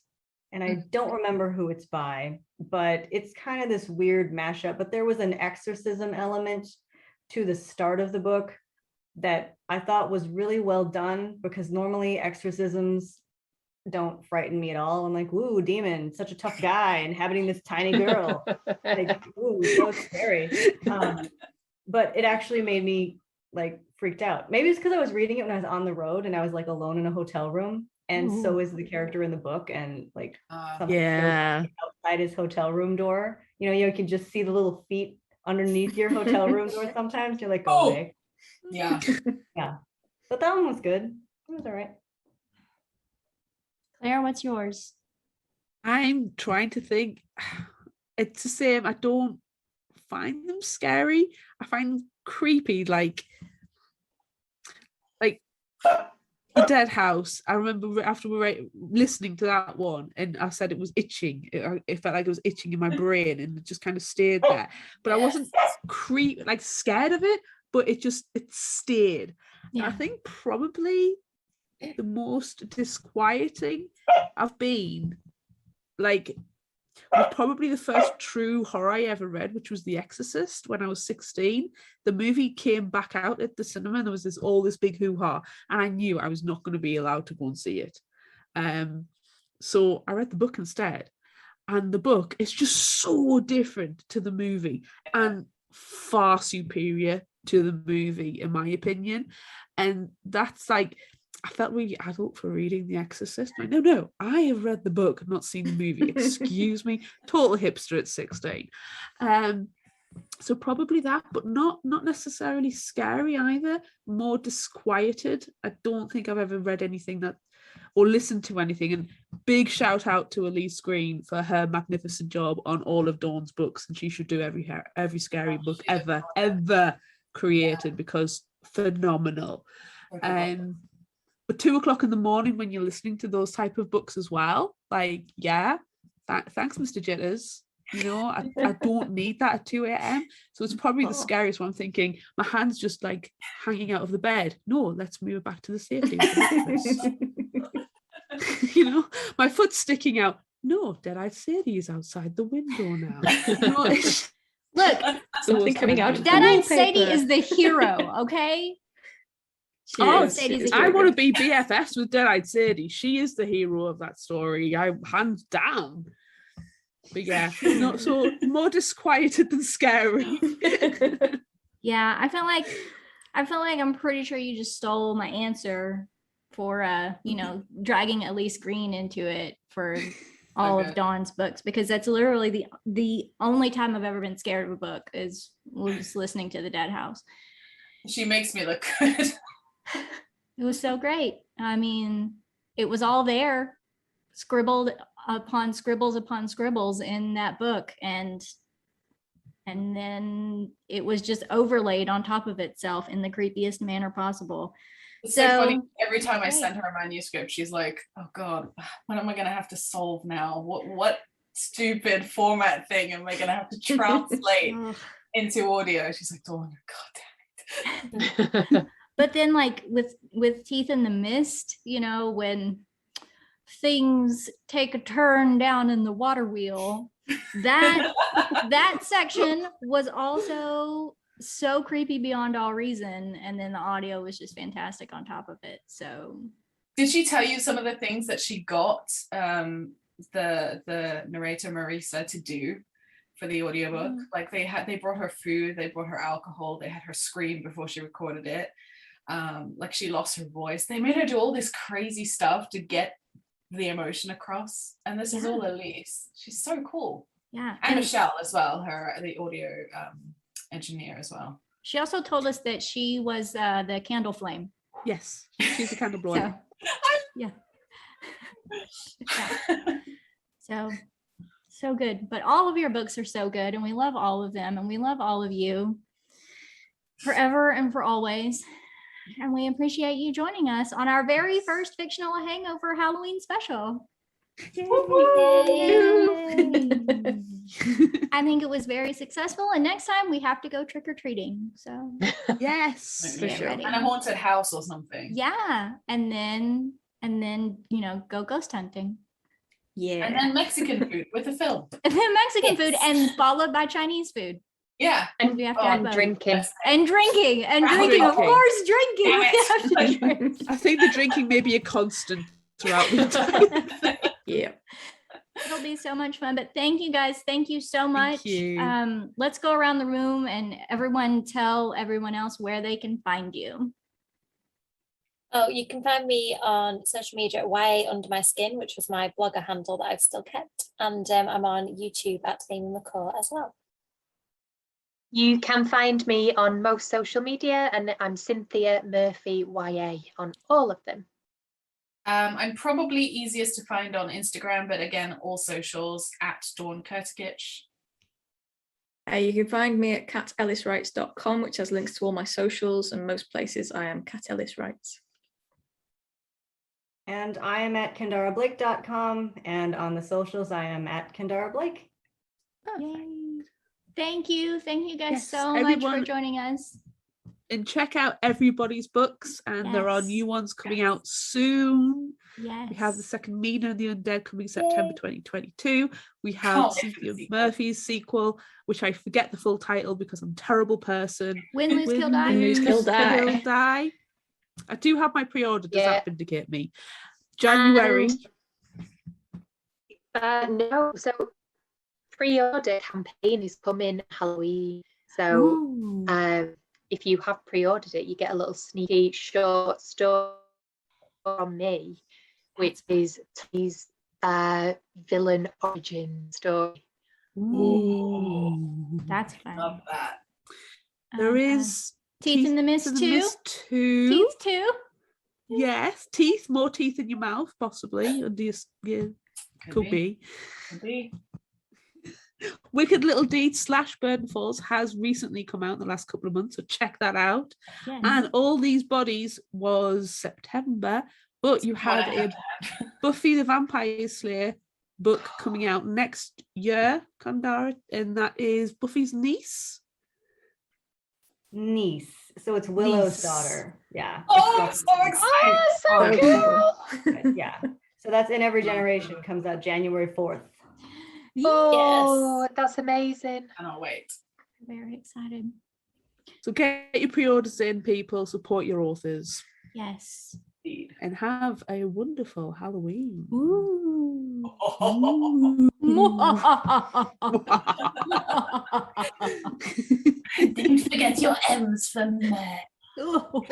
Speaker 7: and I don't remember who it's by, but it's kind of this weird mashup. But there was an exorcism element to the start of the book that I thought was really well done, because normally exorcisms don't frighten me at all. I'm like, ooh, demon, such a tough guy inhabiting this tiny girl. Like, ooh, so scary. But it actually made me like freaked out. Maybe it's because I was reading it when I was on the road and I was like alone in a hotel room. And so is the character in the book. And like something outside his hotel room door, you can just see the little feet underneath your hotel room door sometimes. You're like, go away.
Speaker 5: Yeah.
Speaker 7: Yeah. But that one was good. It was all right.
Speaker 1: Claire, what's yours?
Speaker 2: I'm trying to think. It's the same. I don't find them scary. I find them creepy. Like The Dead House. I remember after we were listening to that one, and I said it was itching. It felt like it was itching in my brain, and it just kind of stayed there. But I wasn't scared of it, but it stayed.
Speaker 1: Yeah.
Speaker 2: I think probably the most disquieting I've been was probably the first true horror I ever read, which was The Exorcist when I was 16. The movie came back out at the cinema and there was all this big hoo-ha, and I knew I was not going to be allowed to go and see it. So I read the book instead. And the book is just so different to the movie and far superior to the movie, in my opinion. And that's I felt really adult for reading The Exorcist. Like, no, I have read the book, not seen the movie. Excuse me, total hipster at 16. So probably that, but not necessarily scary either. More disquieted. I don't think I've ever read anything or listened to anything. And big shout out to Elise Green for her magnificent job on all of Dawn's books, and she should do every scary book ever created, because phenomenal. But 2 o'clock in the morning when you're listening to those type of books as well, like, yeah, thanks, Mr. Jitters. You know, I don't need that at 2 a.m. So it's probably the scariest one. I'm thinking my hand's just like hanging out of the bed. No, let's move it back to the safety of the mattress. You know, my foot's sticking out. No, Dead-eyed Sadie's outside the window now. You know,
Speaker 1: Look,
Speaker 6: Something coming out of the
Speaker 1: Dead-eyed Sadie
Speaker 6: wallpaper.
Speaker 1: is the hero, okay?
Speaker 6: She
Speaker 2: Oh,
Speaker 6: is.
Speaker 1: Sadie's
Speaker 6: She's
Speaker 1: a
Speaker 2: I
Speaker 6: very
Speaker 2: want to
Speaker 6: good.
Speaker 2: be BFFs with Dead-eyed Sadie. She is the hero of that story. Hands down. But yeah, not so more disquieted than scary.
Speaker 1: Yeah, I feel like I'm pretty sure you just stole my answer for dragging Elise Green into it for all of
Speaker 5: good.
Speaker 1: Dawn's books, because that's literally the only time I've ever been scared of a book was listening to The Dead House.
Speaker 5: She makes me look good.
Speaker 1: It was so great. I mean, it was all there, scribbled upon scribbles in that book, and then it was just overlaid on top of itself in the creepiest manner possible.
Speaker 5: It's so funny.
Speaker 1: So,
Speaker 5: Every time I
Speaker 1: great.
Speaker 5: send her a manuscript, she's like, "Oh God, what am I gonna have to solve now? What stupid format thing am I gonna have to translate
Speaker 1: Ugh.
Speaker 5: into audio?" She's like, "Oh God damn it!"
Speaker 1: But then, like with Teeth in the Mist, you know, when things take a turn down in the water wheel, that section was also so creepy beyond all reason, and then the audio was just fantastic on top of it. So
Speaker 5: Did she tell you some of the things that she got the narrator Marisa to do for the audiobook? Like they brought her food, they brought her alcohol, they had her scream before she recorded it. Like she lost her voice. They made her do all this crazy stuff to get the emotion across. And this is all Elise. She's so cool.
Speaker 1: yeah,
Speaker 5: And Michelle as well, the audio engineer as well.
Speaker 1: she also told us that she was the candle flame.
Speaker 2: Yes, she's a candle blower.
Speaker 1: So, so good. But all of your books are so good, and we love all of them, and we love all of you forever and for always. And we appreciate you joining us on our very first Fictional Hangover Halloween special. Yay. I think it was very successful, and next time we have to go trick-or-treating. So
Speaker 2: Yes,
Speaker 5: For
Speaker 1: Get
Speaker 5: sure.
Speaker 1: ready.
Speaker 5: And a haunted house or something.
Speaker 1: yeah, and then go ghost hunting.
Speaker 6: Yeah.
Speaker 5: And then Mexican food with a film.
Speaker 1: And then Mexican food,
Speaker 3: Yes.
Speaker 1: and followed by Chinese food.
Speaker 5: Yeah.
Speaker 1: We have to have
Speaker 4: And
Speaker 1: both.
Speaker 4: drinking.
Speaker 1: And drinking,
Speaker 5: And
Speaker 1: of
Speaker 2: drinking.
Speaker 1: course, drinking.
Speaker 5: Damn
Speaker 1: We
Speaker 5: it.
Speaker 1: have to drink.
Speaker 2: I think the drinking may be a constant throughout the time.
Speaker 6: Yeah.
Speaker 1: It'll be so much fun. But thank you guys. Thank you so much.
Speaker 2: you.
Speaker 1: Let's go around the room and everyone tell everyone else where they can find you.
Speaker 3: Oh, you can find me on social media at YA Under My Skin, which was my blogger handle that I've still kept. And I'm on YouTube at Amy McCaw as well.
Speaker 4: You can find me on most social media, and I'm Cynthia Murphy YA on all of them.
Speaker 5: I'm probably easiest to find on Instagram, but again, all socials at Dawn Kurtagich.
Speaker 6: You can find me at catelliswrites.com, which has links to all my socials, and most places I am Cat Ellis Writes.
Speaker 7: And I am at KendaraBlake.com, and on the socials, I am at Kendare Blake.
Speaker 1: Yay. Thank you. Thank you guys
Speaker 2: Yes,
Speaker 1: so much for
Speaker 2: everyone-
Speaker 1: joining us.
Speaker 2: And check out everybody's books, and there are
Speaker 1: Yes.
Speaker 2: new ones coming out soon.
Speaker 1: Yes.
Speaker 2: We have the second Mina and the Undead coming September 2022. We have
Speaker 5: Can't wait for the
Speaker 2: Cynthia
Speaker 5: sequel.
Speaker 2: Murphy's sequel, which I forget the full title because I'm a terrible person.
Speaker 1: Win, lose, kill, die.
Speaker 6: Win, lose, kill, die.
Speaker 2: Kill, die. I do have my pre-order. Does
Speaker 4: Yeah.
Speaker 2: that vindicate me? January.
Speaker 4: No, so pre-order campaign is coming Halloween. So
Speaker 2: Ooh.
Speaker 4: if you have pre-ordered it, you get a little sneaky short story from me, which is his villain origin story.
Speaker 2: Ooh.
Speaker 1: That's fun.
Speaker 5: Love that.
Speaker 2: There
Speaker 1: Uh,
Speaker 2: is
Speaker 1: Teeth in the Mist
Speaker 2: in the
Speaker 1: 2.
Speaker 2: Mist 2.
Speaker 1: Teeth 2.
Speaker 2: Yes, teeth, more teeth in your mouth, possibly. Under your, yeah, could be.
Speaker 5: Could be.
Speaker 2: Wicked Little Deeds / Burden Falls has recently come out in the last couple of months, so check that out.
Speaker 1: Yes.
Speaker 2: And All These Bodies was September, but you had a Buffy the Vampire Slayer book coming out next year, Kendare, and that is Buffy's niece.
Speaker 7: Niece. So it's Willow's
Speaker 2: Niece.
Speaker 7: daughter. Yeah.
Speaker 5: Oh, I'm so excited.
Speaker 4: Oh, so cool.
Speaker 7: Yeah. So that's In Every Generation, comes out January 4th.
Speaker 4: Oh, that's amazing.
Speaker 5: I cannot wait.
Speaker 1: Very excited.
Speaker 2: So get your pre-orders in, people. Support your authors.
Speaker 1: Yes.
Speaker 5: Indeed.
Speaker 2: And have a wonderful Halloween.
Speaker 1: Ooh.
Speaker 5: Don't forget your M's for me.
Speaker 1: Ooh.